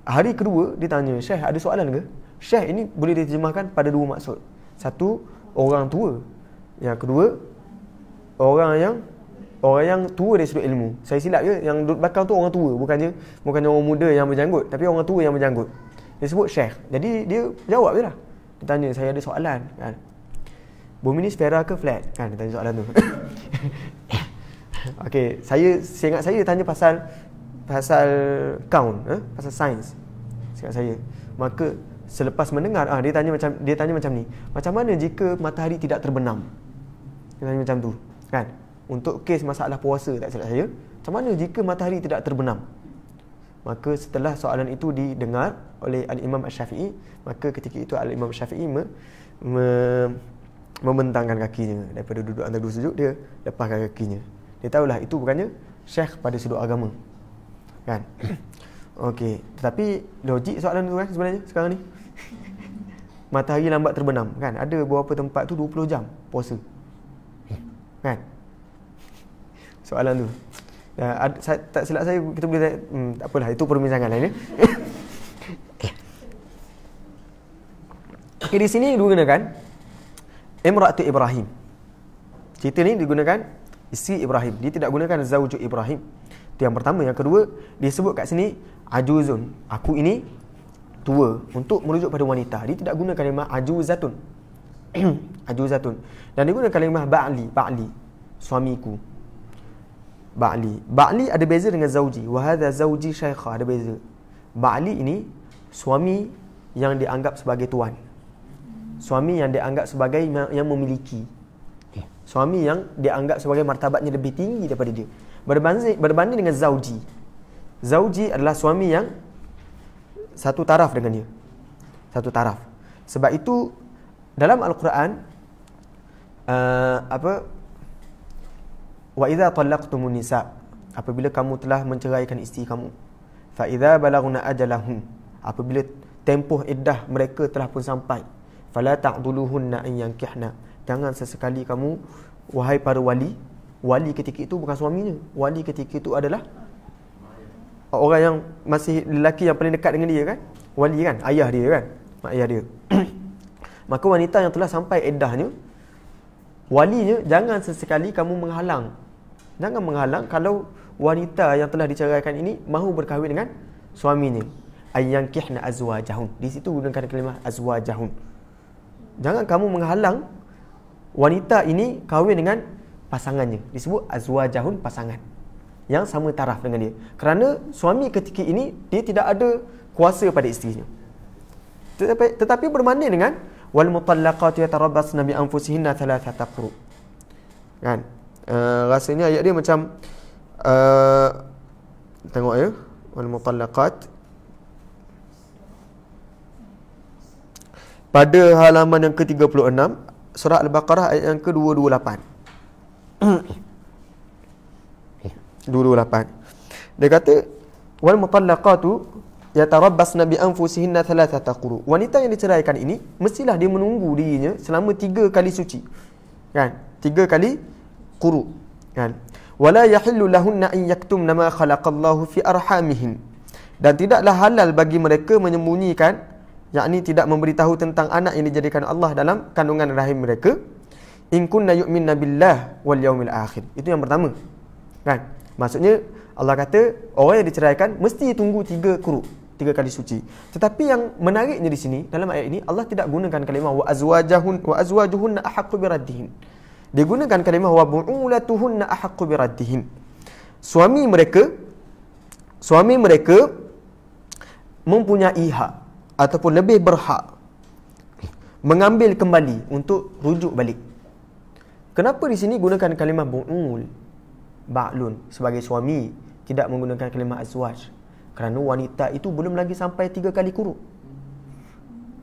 Hari kedua dia tanya, "Syekh, ada soalan ke?" Syekh ini boleh diterjemahkan pada dua maksud. Satu, orang tua. Yang kedua, orang yang tua dari sudut ilmu. Saya silap ke? Yang duduk belakang tu orang tua, bukannya orang muda yang berjanggut, tapi orang tua yang berjanggut. Dia sebut syekh. Jadi dia jawab je lah. Dia tanya, "Saya ada soalan." Kan? Bumi ni sfera ke flat? Kan dia tanya soalan tu. Okey, seingat saya dia tanya pasal count, pasal sains. Seingat saya. Maka selepas mendengar, dia tanya macam ni. Macam mana jika matahari tidak terbenam? Dia tanya macam tu, kan? Untuk kes masalah puasa tak silap saya. Macam mana jika matahari tidak terbenam? Maka setelah soalan itu didengar oleh Al-Imam Asy-Syafi'i, maka ketika itu Al-Imam Asy-Syafi'i membentangkan kakinya daripada duduk antara dua sujud, dia lepaskan kakinya. Dia tahulah itu bukannya syekh pada sudut agama. Kan? Okey, tetapi logik soalan tu kan sebenarnya sekarang ni. Matahari lambat terbenam, kan? Ada beberapa tempat tu 20 jam puasa. Kan? Soalan tu. Tak silap saya kita boleh tak apalah, itu perbincangan lain ya. Okey, di sini digunakan Imra'atu Ibrahim. Cerita ni digunakan isteri Ibrahim. Dia tidak gunakan zauju Ibrahim. Itu yang pertama. Yang kedua, disebut kat sini ajuzun. Aku ini tua, untuk merujuk pada wanita. Dia tidak guna kalimah ajuzatun. Ajuzatun. Dan dia guna kalimah ba'li, suamiku. Ba'li ada beza dengan zauji. Wa hadha zauji syaikha, ada beza. Ba'li ini suami yang dianggap sebagai tuan. Suami yang dianggap sebagai yang memiliki. Suami yang dianggap sebagai martabatnya lebih tinggi daripada dia. Berbanding dengan zauji. Zauji adalah suami yang satu taraf dengan dia. Satu taraf. Sebab itu dalam Al-Quran wa idza talaqtumun nisa, apabila kamu telah menceraikan isteri kamu, fa idza balaghna ajalahum, apabila tempoh iddah mereka telah pun sampai, fala ta'dhuluhunna an yankihna, jangan sesekali kamu wahai para wali ketika itu bukan suaminya, wali ketika itu adalah orang yang masih lelaki yang paling dekat dengan dia kan, wali kan, ayah dia kan, mak ayah dia. Maka wanita yang telah sampai iddahnya, walinya jangan sesekali kamu menghalang. Jangan menghalang kalau wanita yang telah diceraikan ini mahu berkahwin dengan suaminya. ayyankihna azwajahun. Di situ gunakan kalimah azwajahun. Jangan kamu menghalang wanita ini kahwin dengan pasangannya. Disebut azwajahun, pasangan yang sama taraf dengan dia. Kerana suami ketika ini dia tidak ada kuasa pada isterinya. Tetapi berbanding dengan wal mutallaqatu yatarabbasna bi anfusihinna thalathata quru. Kan? Rasanya ayat dia macam tengok ya, wal mutallaqat pada halaman yang ke-36 surah Al-Baqarah ayat yang ke-228. 228. Dia kata wal mutallaqatu yatarabbasna bi anfusihinna thalathata quru. Wanita yang diceraikan ini mestilah dia menunggu dirinya selama 3 kali suci. Kan? 3 kali quru. Kan? Wala yahillu lahunna an yaktumna ma khalaqallahu fi arhamihin. Dan tidaklah halal bagi mereka menyembunyikan, yakni tidak memberitahu tentang anak yang dijadikan Allah dalam kandungan rahim mereka. In kunna yu'minna billah wal yaumil akhir. Itu yang pertama. Kan? Maksudnya Allah kata orang yang diceraikan mesti tunggu 3 quru, 3 kali suci. Tetapi yang menariknya di sini dalam ayat ini Allah tidak gunakan kalimah wa azwajuhunna ahaqqu biraddihin. Dia gunakan kalimah wa bu'ulatuhunna ahaqqu biraddihin. Suami mereka mempunyai hak ataupun lebih berhak mengambil kembali untuk rujuk balik. Kenapa di sini gunakan kalimah bu'ul, ba'lun sebagai suami, tidak menggunakan kalimah azwaj? Kerana wanita itu belum lagi sampai 3 kali quru.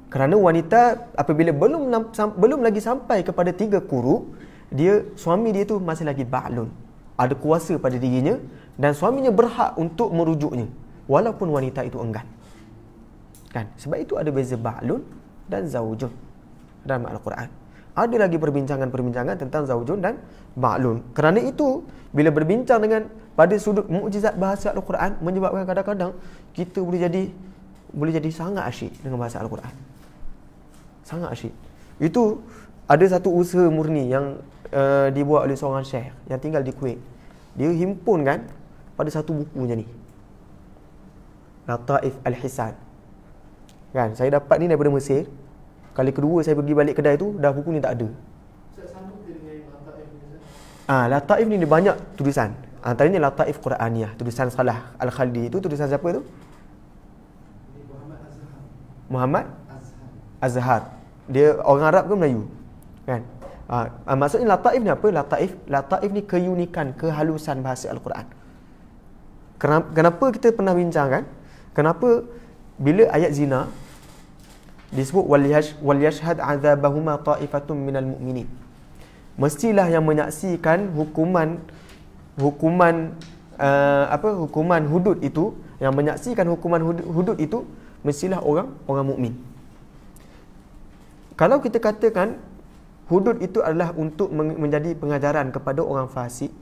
Kerana wanita apabila belum lagi sampai kepada 3 quru, suami dia tu masih lagi ba'lun, ada kuasa pada dirinya dan suaminya berhak untuk merujuknya walaupun wanita itu enggan. Kan? Sebab itu ada beza ba'lun dan zaujun dalam Al-Quran. Ada lagi perbincangan tentang zaujun dan ba'lun. Kerana itu bila berbincang dengan pada sudut mukjizat bahasa Al-Quran menyebabkan kadang-kadang kita boleh jadi sangat asyik dengan bahasa Al-Quran. Sangat asyik. Itu ada satu usaha murni yang dibuat oleh seorang syekh yang tinggal di Kuwait. Dia himpunkan pada satu buku macam ni, Lataif Al-Hisan. Kan, saya dapat ni daripada Mesir. Kali kedua saya pergi balik kedai tu, dah buku ni tak ada. Lataif ni dia banyak tulisan. Antaranya Lataif Quraniyah, tulisan Salah Al-Khaldi. Itu tulisan siapa tu? Muhammad Azhar. Dia orang Arab ke Melayu? Kan? Maksudnya Lataif ni apa? Lataif ni keunikan, kehalusan bahasa Al-Quran. Kenapa kita pernah bincangkan? Kenapa bila ayat zina disebut wal yashhad 'adzabahuma ta'ifatun minal mu'minin, mestilah yang menyaksikan hukuman hudud itu, yang menyaksikan hukuman hudud itu mestilah orang mukmin. Kalau kita katakan hudud itu adalah untuk menjadi pengajaran kepada orang fasik,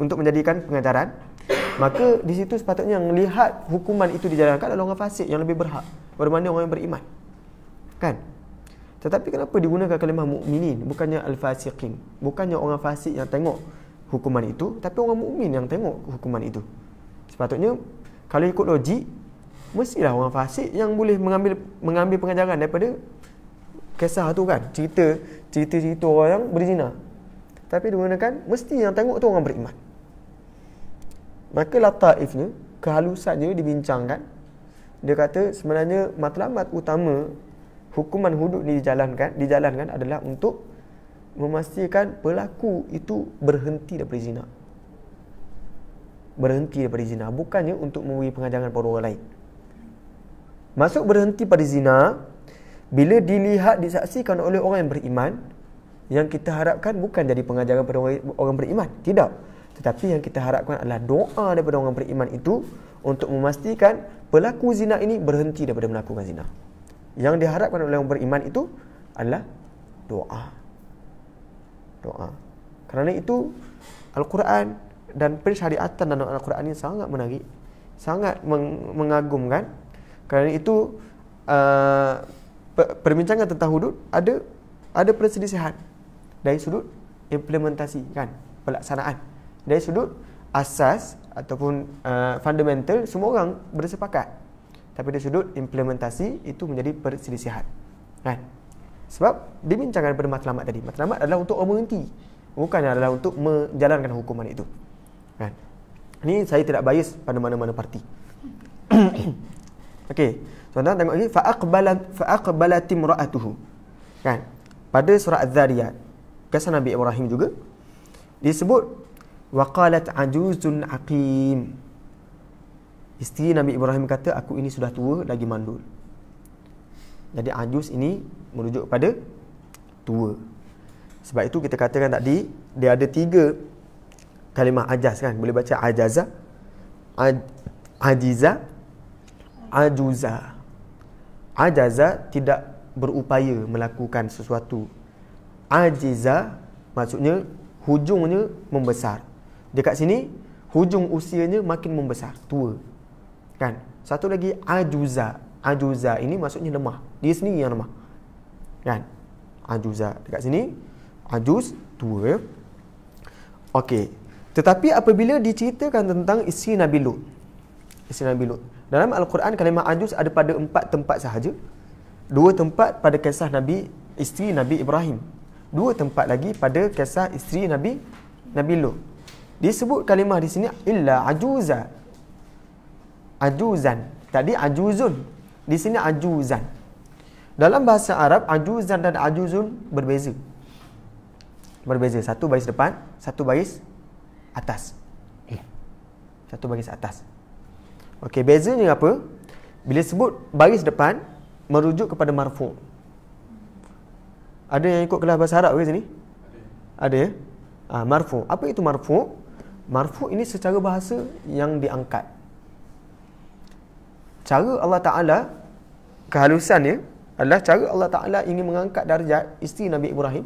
untuk menjadikan pengajaran, maka di situ sepatutnya yang melihat hukuman itu dijalankan adalah orang fasik yang lebih berhak berbanding orang yang beriman. Kan? Tetapi kenapa digunakan kalimah mukminin, bukannya al-fasiqin? Bukannya orang fasik yang tengok hukuman itu, tapi orang mukmin yang tengok hukuman itu. Sepatutnya kalau ikut logik, mestilah orang fasik yang boleh mengambil pengajaran daripada kisah tu kan, cerita orang yang berzina. Tapi digunakan mesti yang tengok tu orang beriman. Maka lataifnya, kehalusannya dibincangkan. Dia kata sebenarnya matlamat utama hukuman hudud dijalankan adalah untuk memastikan pelaku itu berhenti daripada zina. Berhenti daripada zina, bukannya untuk memberi pengajaran pada orang lain. Masuk berhenti pada zina bila dilihat, disaksikan oleh orang yang beriman. Yang kita harapkan bukan jadi pengajaran pada orang beriman, tidak. Tetapi yang kita harapkan adalah doa daripada orang beriman itu untuk memastikan pelaku zina ini berhenti daripada melakukan zina. Yang diharapkan oleh orang beriman itu adalah doa. Kerana itu Al-Quran dan pensyariatan dalam Al-Quran ini sangat menarik, sangat mengagumkan. Kerana itu perbincangan tentang hudud ada perselisihan dari sudut implementasi, kan, pelaksanaan. Dari sudut asas ataupun fundamental, semua orang bersepakat Tapi dari sudut implementasi itu menjadi perselisihan. Kan? Sebab dibincangkan pada matlamat tadi. Matlamat adalah untuk orang menghenti, bukan adalah untuk menjalankan hukuman itu. Kan? Ini saya tidak bias pada mana-mana parti. Okey. Tuan-tuan tengok lagi fa'aqbalat imra'atuhu. Kan? Pada surah Az-Zariyat, kisah Nabi Ibrahim juga disebut waqalat ajuzun aqim. Isteri Nabi Ibrahim kata, aku ini sudah tua lagi mandul. Jadi ajuz ini merujuk kepada tua. Sebab itu kita katakan tadi dia ada 3 kalimah ajaz kan. Boleh baca ajaza, ajiza, ajuza. Ajaza tidak berupaya melakukan sesuatu. Ajiza maksudnya hujungnya membesar. Dekat sini hujung usianya makin membesar, tua. Kan? Satu lagi ajuza. Ajuza ini maksudnya lemah. Dia sendiri yang lemah. Kan? Ajuza. Dekat sini ajuz, tua. Okey. Tetapi apabila diceritakan tentang isteri Nabi Lut. Isteri Nabi Lut. Dalam Al-Quran kalimah ajuz ada pada 4 tempat sahaja. 2 tempat pada kisah Nabi isteri Nabi Ibrahim. 2 tempat lagi pada kisah isteri Nabi Lut. Disebut kalimah di sini illa ajuza. Ajuzan. Tadi ajuzun. Di sini ajuzan. Dalam bahasa Arab ajuzan dan ajuzun berbeza. Berbeza. Satu baris depan, satu baris atas. Satu baris atas. Okey, bezanya apa? Bila sebut baris depan merujuk kepada marfu'. Ada yang ikut kelas bahasa Arab ke sini? Ada ya? Marfu'. Apa itu marfu'? Marfu' ini secara bahasa yang diangkat. Cara Allah Ta'ala, kehalusannya adalah cara Allah Ta'ala ingin mengangkat darjat isteri Nabi Ibrahim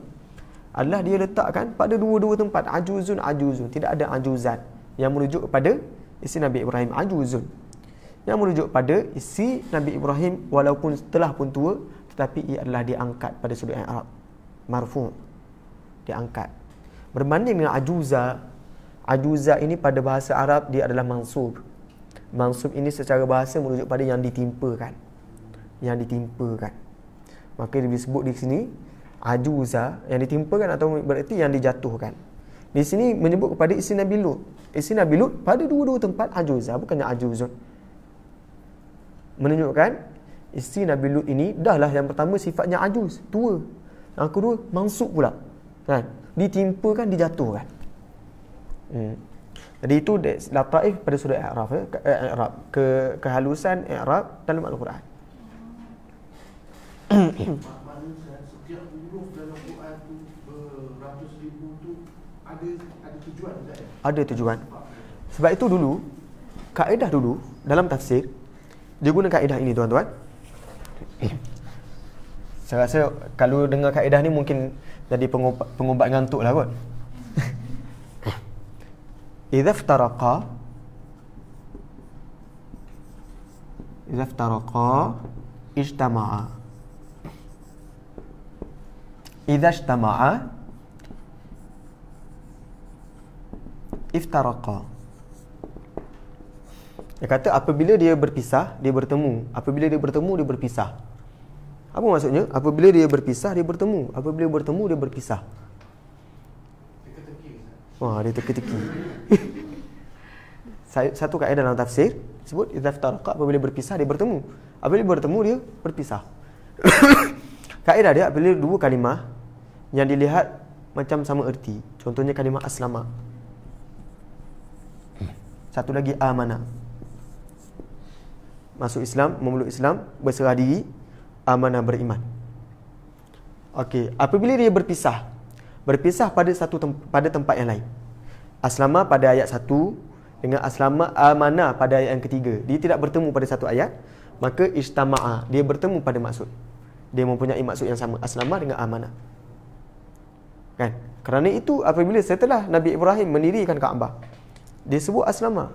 adalah dia letakkan pada 2 tempat. Ajuzun, ajuzun. Tidak ada ajuzan yang merujuk kepada isteri Nabi Ibrahim. Ajuzun yang merujuk pada isteri Nabi Ibrahim walaupun telah pun tua, tetapi ia adalah diangkat pada sudut Arab. Marfu'. Diangkat. Berbanding dengan ajuza. Ajuza ini pada bahasa Arab dia adalah mansub. Mansub ini secara bahasa merujuk pada yang ditimpakan. Yang ditimpakan. Maka dia disebut di sini ajuza, yang ditimpakan atau berarti yang dijatuhkan. Di sini menyebut kepada isteri Nabi Lut. Isteri Nabi Lut pada 2 tempat ajuza, bukannya ajuzun. Menunjukkan isteri Nabi Lut ini dahlah yang pertama sifatnya ajuz, tua. Yang kedua mansub pula. Kan? Ditimpakan, dijatuhkan. Jadi itu lataif pada surah I'raf, I'rab, kehalusan I'rab dalam Al-Quran. Maknanya setiap huruf dalam Quran tu beratus ribu tu ada tujuan tak? Ada tujuan. Sebab itu dulu kaedah dulu dalam tafsir dia guna kaedah ini tuan-tuan. Saya rasa kalau dengar kaedah ni mungkin jadi pengubat ngantuk lah kot. Idza iftaraqa ijtama'a. Idza ijtama'a iftaraqa. Dia kata apabila dia berpisah, dia bertemu. Apabila dia bertemu, dia berpisah. Apa maksudnya? Apabila dia berpisah, dia bertemu. Apabila bertemu, dia berpisah. Wah, dia teka-teki. Satu kaedah dalam tafsir sebut idza iftaraqa, apabila berpisah dia bertemu. Apabila bertemu dia berpisah. Kaedah dia apabila 2 kalimah yang dilihat macam sama erti. Contohnya kalimah aslama. Satu lagi amana. Masuk Islam, memeluk Islam, berserah diri, amanah, beriman. Okey, apabila dia berpisah pada tempat yang lain. Aslama pada ayat 1 dengan aslama amanah pada ayat yang ketiga. Dia tidak bertemu pada satu ayat, maka ijtama'a, dia bertemu pada maksud. Dia mempunyai maksud yang sama, aslama dengan amanah. Kan? Kerana itu apabila setelah Nabi Ibrahim mendirikan Kaabah, dia sebut aslama.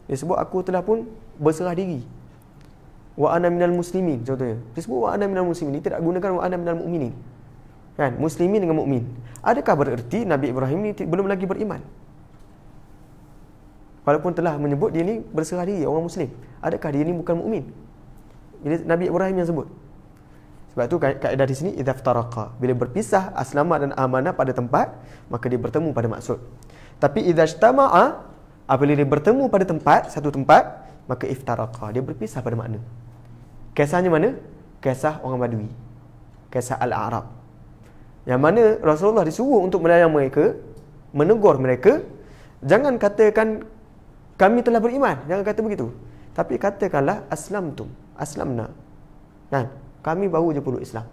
Dia sebut aku telah pun berserah diri. Wa ana minal muslimin contohnya. Dia sebut wa ana minal muslimin. Dia tidak gunakan wa ana minal mu'minin. Kan? Muslimin dengan mukmin. Adakah bererti Nabi Ibrahim ni belum lagi beriman? Walaupun telah menyebut dia ni berserah diri orang Muslim. Adakah dia ni bukan mukmin? Ini Nabi Ibrahim yang sebut. Sebab tu kaedah di sini idza ftaraqa, bila berpisah aslama dan amanah pada tempat, maka dia bertemu pada maksud. Tapi idza ijtama'a, apabila dia bertemu pada tempat, satu tempat, maka iftaraqa, dia berpisah pada makna. Kisahnya mana? Kisah orang Badui. Kisah Al-A'rab. Yang mana Rasulullah disuruh untuk melayani mereka, menegur mereka, jangan katakan kami telah beriman, jangan kata begitu. Tapi katakanlah aslamtum, aslamna. Kan? Kami baru je peluk Islam.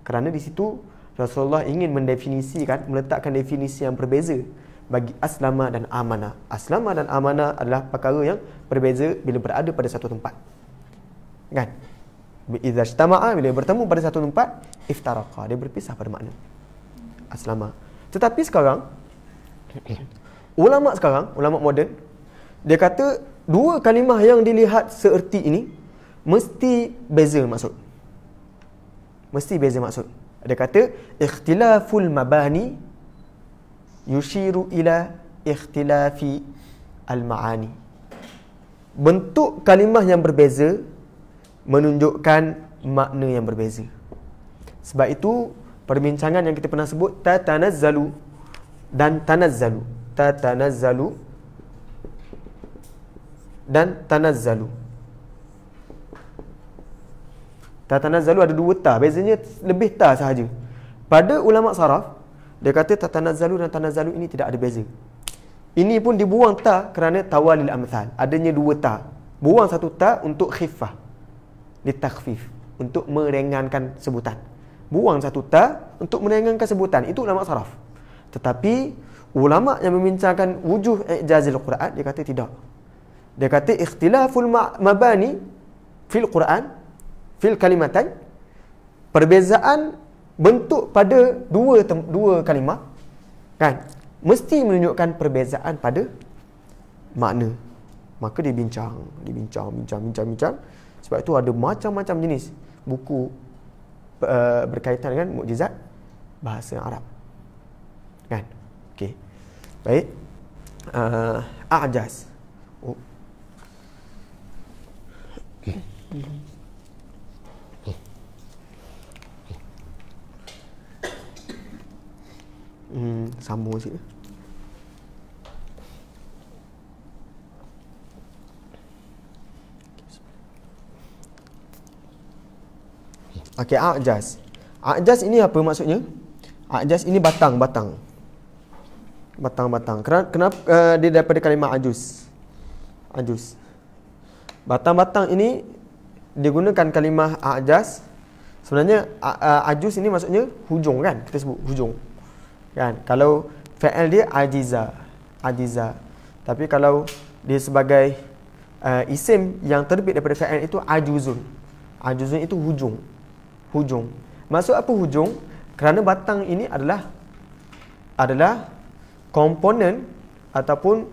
Kerana di situ Rasulullah ingin mendefinisikan, meletakkan definisi yang berbeza bagi aslama dan amanah. Aslama dan amanah adalah perkara yang berbeza bila berada pada satu tempat. Kan? Idza ijtama'a, bila bertemu pada satu tempat, iftaraqa, dia berpisah pada makna. Aslama. Tetapi sekarang ulama moden, dia kata dua kalimah yang dilihat seerti ini mesti beza maksud. Mesti beza maksud. Dia kata ikhtilaful mabani yushiru ila ikhtilafi al-ma'ani. Bentuk kalimah yang berbeza menunjukkan makna yang berbeza. Sebab itu perbincangan yang kita pernah sebut tatanazzalu dan tanazzalu. Tatanazzalu dan tanazzalu. Tatanazzalu ada dua ta, bezanya lebih ta sahaja. Pada ulama saraf, dia kata tatanazzalu dan tanazzalu ini tidak ada beza. Ini pun dibuang ta kerana tawalil amthal. Adanya dua ta. Buang satu ta untuk khifah, litakhfif, untuk meringankan sebutan. Buang satu ta untuk meringankan sebutan. Itu ulama saraf. Tetapi ulama yang membincangkan wujuh i'jazil Quran, dia kata tidak. Dia kata ikhtilaful mabani fil Quran, fil kalimatan, perbezaan bentuk pada dua kalimah, kan, mesti menunjukkan perbezaan pada makna. Maka dia bincang. Sebab itu ada macam-macam jenis buku berkaitan dengan mukjizat bahasa Arab. Kan? Okey. Baik. A'jaz. Oh. Sambung sikit. Okey, a'jaz. A'jaz ini apa maksudnya? A'jaz ini batang-batang. Kenapa dia daripada kalimah ajuz? Ajuz. Batang-batang ini digunakan kalimah a'jaz. Sebenarnya ajuz ini maksudnya hujung, kan? Kita sebut hujung. Kan? Kalau fa'il dia ajiza. Tapi kalau dia sebagai isim yang terbit daripada fa'il itu ajuzun. Ajuzun itu hujung. Maksud apa hujung? Kerana batang ini adalah komponen ataupun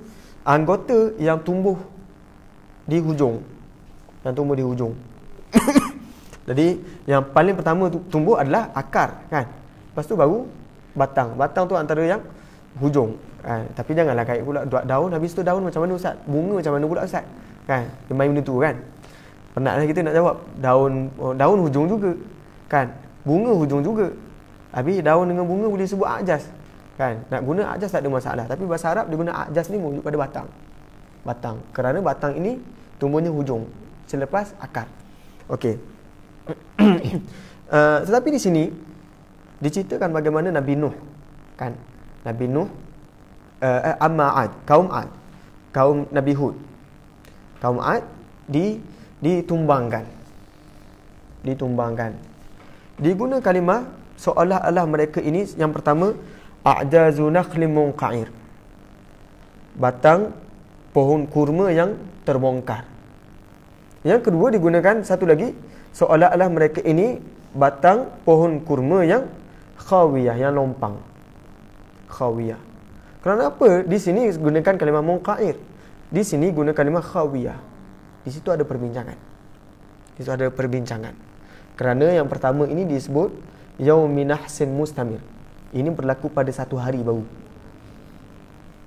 anggota yang tumbuh di hujung. Jadi yang paling pertama tumbuh adalah akar, kan? Lepas tu baru batang. Batang tu antara yang hujung. Tapi janganlah kait pula daun, habis tu daun macam mana Ustaz? Bunga macam mana pula Ustaz? Kan? Dia main benda tu, kan? Penatlah kita nak jawab. Daun hujung juga, kan? Bunga hujung juga. Habis daun dengan bunga boleh sebut a'jaz, kan? Nak guna a'jaz tak ada masalah. Tapi bahasa Arab dia guna a'jaz ni merujuk pada batang. Kerana batang ini tumbuhnya hujung selepas akar. Okey. Tetapi di sini diceritakan bagaimana Nabi Nuh, kan? Nabi Nuh amma Ad, kaum Nabi Hud. Kaum Ad ditumbangkan. Diguna kalimah seolah-olah mereka ini, yang pertama a'jazu nakhlim munqa'ir, batang pohon kurma yang terbongkar. Yang kedua digunakan satu lagi, seolah-olah mereka ini batang pohon kurma yang khawiyah, yang lompang. Khawiyah. Kerana apa di sini gunakan kalimah munqa'ir, di sini guna kalimah khawiyah? Di situ ada perbincangan. Kerana yang pertama ini disebut yaumin nahsin mustamir. Ini berlaku pada satu hari baru.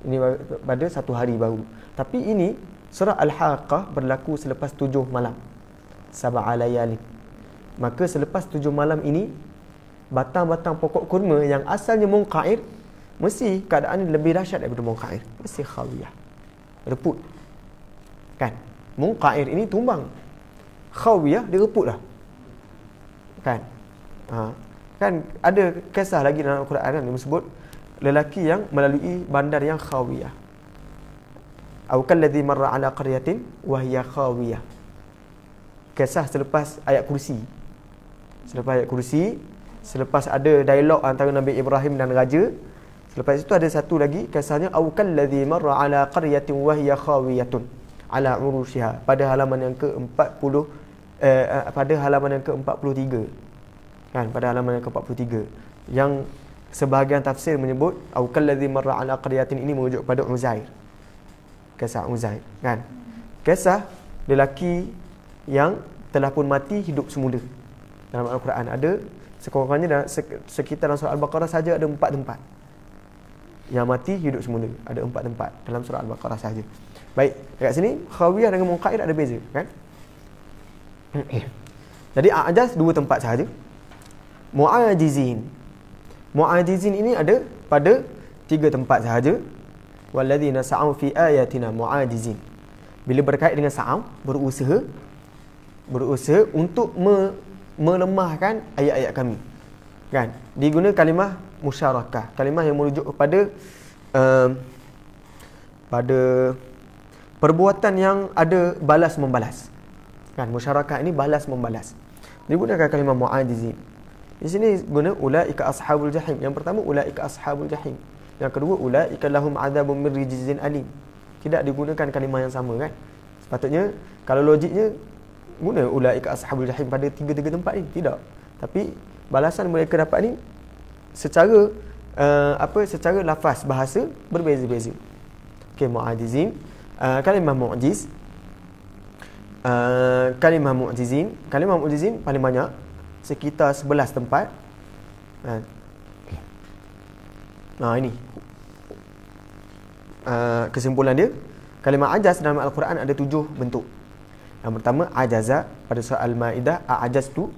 Ini pada satu hari baru. Tapi ini surah Al-Haqqah berlaku selepas 7 malam. Sab'a layalin. Maka selepas 7 malam ini, batang-batang pokok kurma yang asalnya munqair, mesti keadaan lebih dahsyat daripada munqair. Mesti khawiyah. Reput. Kan? Munqair ini tumbang. Khawiyah dia reput lah. Kan? Kan ada kisah lagi dalam Al-Quran kan, dia sebut lelaki yang melalui bandar yang khawiyah. Aw kalladhi marra ala qaryatin wa hiya khawiyah. Kisah selepas ayat kursi. Selepas ayat kursi, selepas ada dialog antara Nabi Ibrahim dan raja, selepas itu ada satu lagi kisahnya, aw kalladhi marra ala qaryatin wa hiya khawiyatun ala urushiha, pada halaman yang ke-40, pada halaman yang ke-43. Kan, pada halaman yang ke-43, yang sebahagian tafsir menyebut aw kalladhi marra ala qaryatin ini merujuk pada Uzair. Kisah Uzair, kan? Kisah lelaki yang telah pun mati hidup semula. Dalam Al-Quran ada sekurang-kurangnya dalam sekitar dalam surah Al-Baqarah saja ada 4 tempat. Yang mati hidup semula ada 4 tempat dalam surah Al-Baqarah saja. Baik, dekat sini khawiyah dengan munqair ada beza, kan? Jadi a'jaz 2 tempat sahaja. Mu'ajizin. Mu'ajizin ini ada pada 3 tempat sahaja. Walladzina sa'u fi ayatina mu'ajizin. Bila berkait dengan sa'u, berusaha untuk melemahkan ayat-ayat kami. Kan? Digunakan kalimah musyarakah, kalimah yang merujuk kepada pada perbuatan yang ada balas membalas. Kan, musyarakah ini balas membalas. Digunakan kalimah mu'ajizin. Di sini guna ulaika ashabul jahim. Yang pertama ulaika ashabul jahim. Yang kedua ulaika lahum adzabun min rijzin alim. Tidak digunakan kalimah yang sama, kan? Sepatutnya kalau logiknya guna ulaika ashabul jahim pada 3 tempat ni. Tidak. Tapi balasan mereka dapat ni secara secara lafaz bahasa berbeza-beza. Okey, mu'ajizin. Kalimah mu'jiz. Kalimah mu'jizin paling banyak sekitar 11 tempat. Ini kesimpulan dia, kalimah ajaz dalam Al-Quran ada 7 bentuk. Yang pertama ajaza pada surah Al-Maidah, a'jaztu.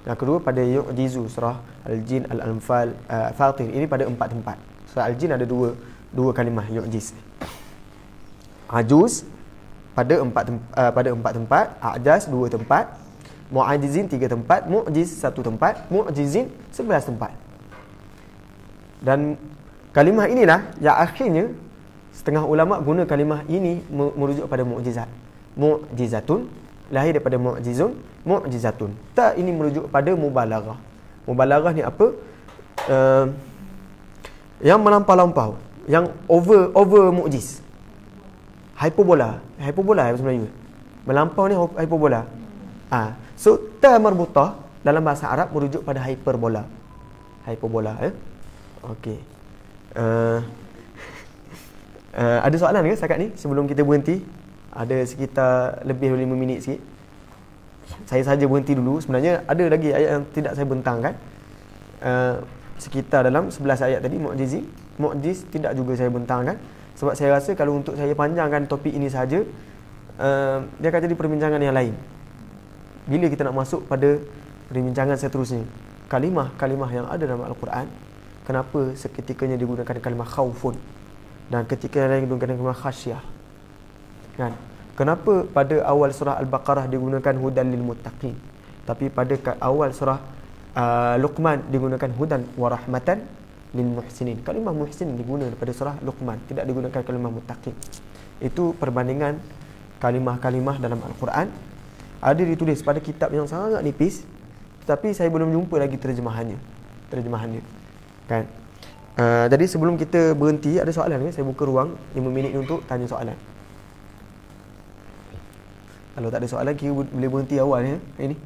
Yang kedua pada yu'jizu surah Al-Jin, Al-Anfal, Fatir. Ini pada 4 tempat. Surah Al-Jin ada dua kalimah yu'jiz. Ajuz pada 4 tempat, a'jaz 2 tempat, mu'ajizin 3 tempat, mu'jiz 1 tempat, mu'jizin 11 tempat. Dan kalimah inilah yang akhirnya setengah ulama guna kalimah ini merujuk pada mu'jizat. Mu'jizatun lahir daripada mu'jizun, mu'jizatun. Tak, ini merujuk pada mubalaghah. Mubalaghah ni apa? Yang melampau-lampau, yang over mu'jiz. Hyperbola bahasa Melayu. Melampau ni hyperbola. So ta marbutah dalam bahasa Arab merujuk pada hyperbola. Okey. Ada soalan ke setakat ni sebelum kita berhenti? Ada sekitar lebih 5 minit sikit. Saya saja berhenti dulu. Sebenarnya ada lagi ayat yang tidak saya bentangkan. Sekitar dalam 11 ayat tadi mu'jiz tidak juga saya bentangkan. Sebab saya rasa kalau untuk saya panjangkan topik ini saja, dia akan jadi perbincangan yang lain. Bila kita nak masuk pada perbincangan seterusnya, kalimah-kalimah yang ada dalam Al-Quran, kenapa seketikanya digunakan kalimah khaufun dan ketika lain digunakan kalimah khasyah? Kan? Kenapa pada awal surah Al-Baqarah digunakan hudan lil muttaqin, tapi pada awal surah Luqman digunakan hudan wa rahmatan lil muhsinin? Kalimah muhsin digunakan pada surah Luqman, tidak digunakan kalimah muttaqin. Itu perbandingan kalimah-kalimah dalam Al-Quran. Ada ditulis pada kitab yang sangat nipis, tetapi saya belum jumpa lagi terjemahannya. Kan? Jadi sebelum kita berhenti, ada soalan ke? Saya buka ruang 5 minit untuk tanya soalan. Kalau tak ada soalan, kita boleh berhenti awal ya ini.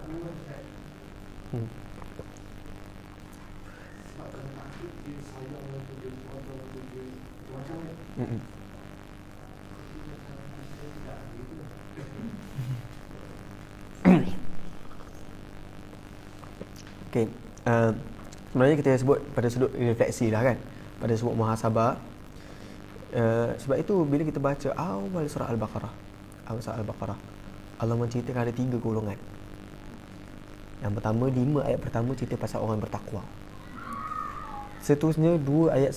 keluar Ustaz. Sebab kalau takut dia sayang atau dia kuasa atau dia macam ni. Okey. Sebenarnya kita sebut pada sudut refleksi lah kan, pada sudut muhasabah. Sebab itu bila kita baca awal surah Al-Baqarah, Allah menceritakan ada 3 golongan. Yang pertama, 5 ayat pertama cerita pasal orang bertakwa. Seterusnya 2 ayat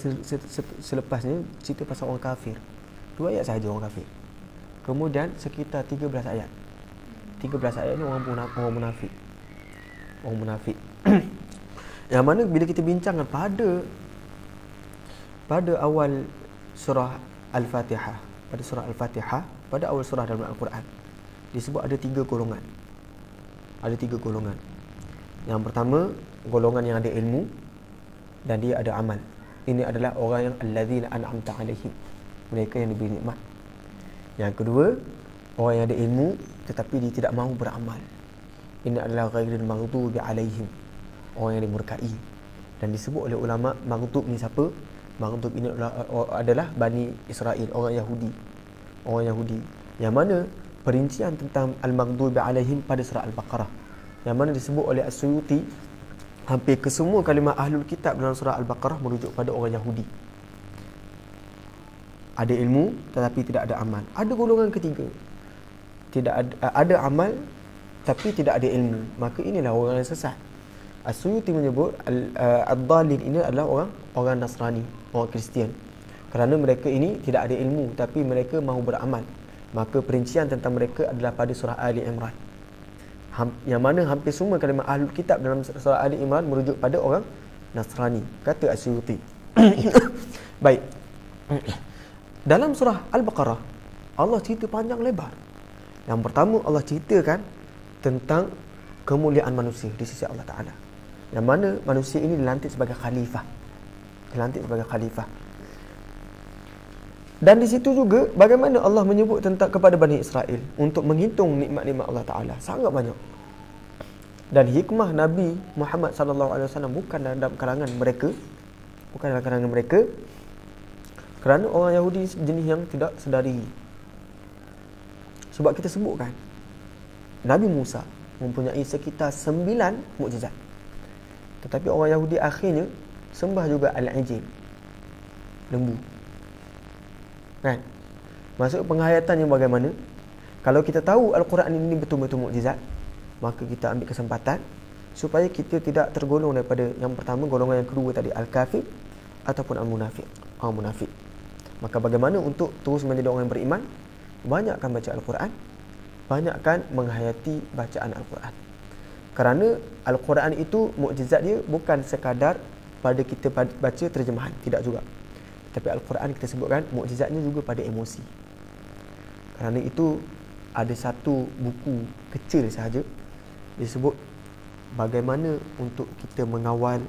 selepasnya cerita pasal orang kafir. 2 ayat sahaja orang kafir. Kemudian sekitar 13 ayat. 13 ayat ni orang munafik. Orang munafik. Yang mana bila kita bincangkan pada awal surah Al-Fatihah, pada awal surah dalam Al-Quran, disebut ada 3 golongan. Ada 3 golongan. Yang pertama, golongan yang ada ilmu dan dia ada amal. Ini adalah orang yang allazina an'amta alaihim, mereka yang diberi nikmat. Yang kedua, orang yang ada ilmu tetapi dia tidak mahu beramal. Ini adalah ghairil maghdubi alaihim, orang yang dimurkai. Dan disebut oleh ulama, maghdub ni siapa? Maghdub ini adalah Bani Israel, orang Yahudi. Orang Yahudi. Yang mana perincian tentang al-maghdubi alaihim pada surah Al-Baqarah, yang mana disebut oleh As-Suyuti, hampir kesemua kalimah ahlul kitab dalam surah Al-Baqarah merujuk pada orang Yahudi. Ada ilmu tetapi tidak ada amal. Ada golongan ketiga, tidak ada amal tapi tidak ada ilmu, maka inilah orang yang sesat. As-Suyuti menyebut ad-dhalin ini adalah orang Nasrani, orang Kristian. Kerana mereka ini tidak ada ilmu tapi mereka mahu beramal, maka perincian tentang mereka adalah pada surah Ali Imran, yang mana hampir semua kalimah ahlul kitab dalam surah Ali Imran merujuk pada orang Nasrani, kata As-Suyuti. Baik. Dalam surah Al-Baqarah, Allah cerita panjang lebar. Yang pertama, Allah ceritakan tentang kemuliaan manusia di sisi Allah Ta'ala, yang mana manusia ini dilantik sebagai khalifah. Dan di situ juga bagaimana Allah menyebut tentang kepada Bani Israel untuk menghitung nikmat-nikmat Allah Ta'ala. Sangat banyak. Dan hikmah Nabi Muhammad SAW bukan dalam kalangan mereka, kerana orang Yahudi jenis yang tidak sedari. Sebab kita sebutkan Nabi Musa mempunyai sekitar 9 mukjizat, tetapi orang Yahudi akhirnya sembah juga al-ijil, lembu. Kan? Maksud penghayatannya bagaimana? Kalau kita tahu Al-Quran ini betul-betul mukjizat, maka kita ambil kesempatan supaya kita tidak tergolong daripada yang pertama, golongan yang kedua tadi, al-kafir ataupun al-munafik, orang munafik. Maka bagaimana untuk terus menjadi orang yang beriman? Banyakkan baca Al-Quran, banyakkan menghayati bacaan Al-Quran. Kerana Al-Quran itu mukjizat dia bukan sekadar pada kita baca terjemahan, tidak juga. Tapi Al-Quran kita sebutkan mukjizatnya juga pada emosi. Kerana itu ada satu buku kecil sahaja disebut bagaimana untuk kita mengawal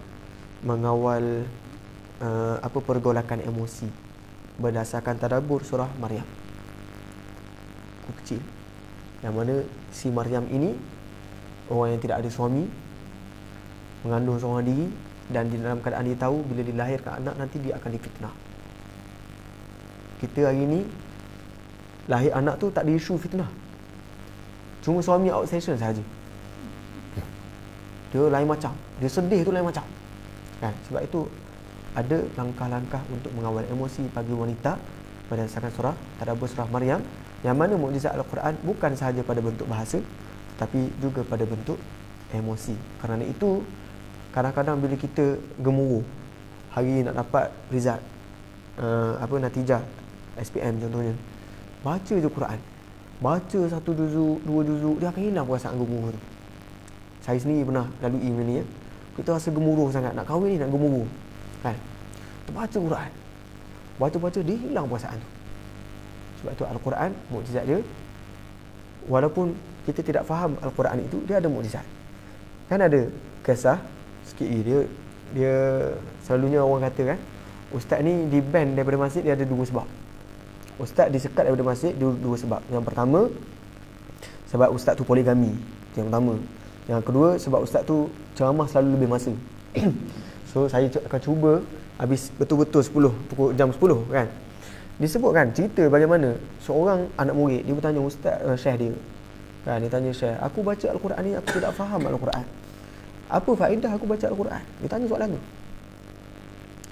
pergolakan emosi berdasarkan tadabbur surah Maryam. Buku kecil yang mana si Maryam ini orang yang tidak ada suami, mengandung seorang diri, dan di dalam keadaan dia tahu bila dilahirkan anak nanti dia akan difitnah. Kita hari ni lahir anak tu tak ada isu fitnah, cuma suami obsession saja. Dia lain macam, dia sedih tu lain macam kan. Sebab itu ada langkah-langkah untuk mengawal emosi bagi wanita berdasarkan surah tadabbur surah Maryam, yang mana mukjizat Al-Quran bukan sahaja pada bentuk bahasa tetapi juga pada bentuk emosi. Kerana itu kadang-kadang bila kita gemuruh hari nak dapat result natijah SPM contohnya, baca je Quran, baca 1 juzuk 2 juzuk, dia akan hilang perasaan gemuruh tu. Saya sendiri pernah lalui benda ni ya. Kita rasa gemuruh sangat, nak kahwin ni nak gemuruh kan, baca Quran, baca dia hilang perasaan tu. Sebab tu Al-Quran mukjizat dia, walaupun kita tidak faham Al-Quran itu, dia ada mukjizat. Kan ada kisah sikit dia selalunya orang kata kan, ustaz ni di ban daripada masjid, dia ada 2 sebab. Ustaz disekat daripada masjid, 2 sebab. Yang pertama, sebab ustaz tu poligami, yang pertama. Yang kedua, sebab ustaz tu ceramah selalu lebih masa. So saya akan cuba habis betul-betul 10 pukul jam 10 kan. Disebutkan cerita bagaimana seorang anak murid dia bertanya ustaz syekh dia. Kan dia tanya syekh, aku baca al-Quran ni aku tidak faham al-Quran. Apa faedah aku baca al-Quran? Dia tanya soalan tu.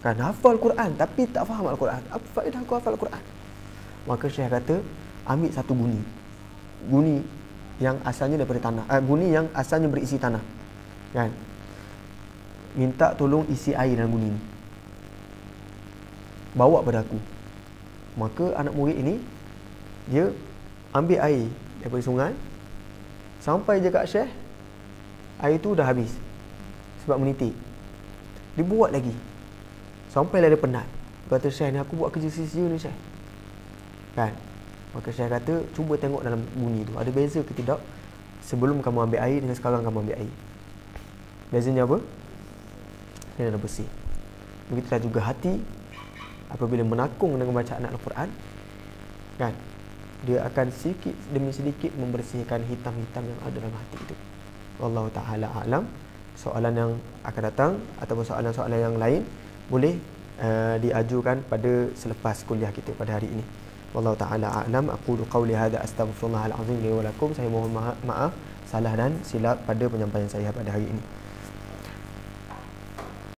Kan hafal Quran tapi tak faham al-Quran. Apa faedah aku hafal al-Quran? Maka syekh kata, ambil satu guni. Guni yang asalnya daripada tanah. Guni yang asalnya berisi tanah. Kan? Minta tolong isi air dalam guni ni. Bawa pada aku. Maka anak murid ini dia ambil air daripada sungai, sampai je kat syekh, air tu dah habis sebab menitik. Dia buat lagi sampailah dia penat. Kata syekh ni, aku buat kerja sia-sia ni syekh. Kan? Maka syekh kata, cuba tengok dalam bunyi tu ada beza ke tidak sebelum kamu ambil air dengan sekarang kamu ambil air. Bezanya apa? Dia dah bersih. Begitulah juga hati apabila menakung dengan bacaan Al-Quran, kan, dia akan sedikit demi sedikit membersihkan hitam-hitam yang ada dalam hati itu. Wallahu ta'ala a'lam. Soalan yang akan datang ataupun soalan-soalan yang lain boleh diajukan pada selepas kuliah kita pada hari ini. Wallahu ta'ala a'lam. Aqulu qawli hadha astaghfirullahal azim li wa lakum. Saya mohon maaf salah dan silap pada penyampaian saya pada hari ini.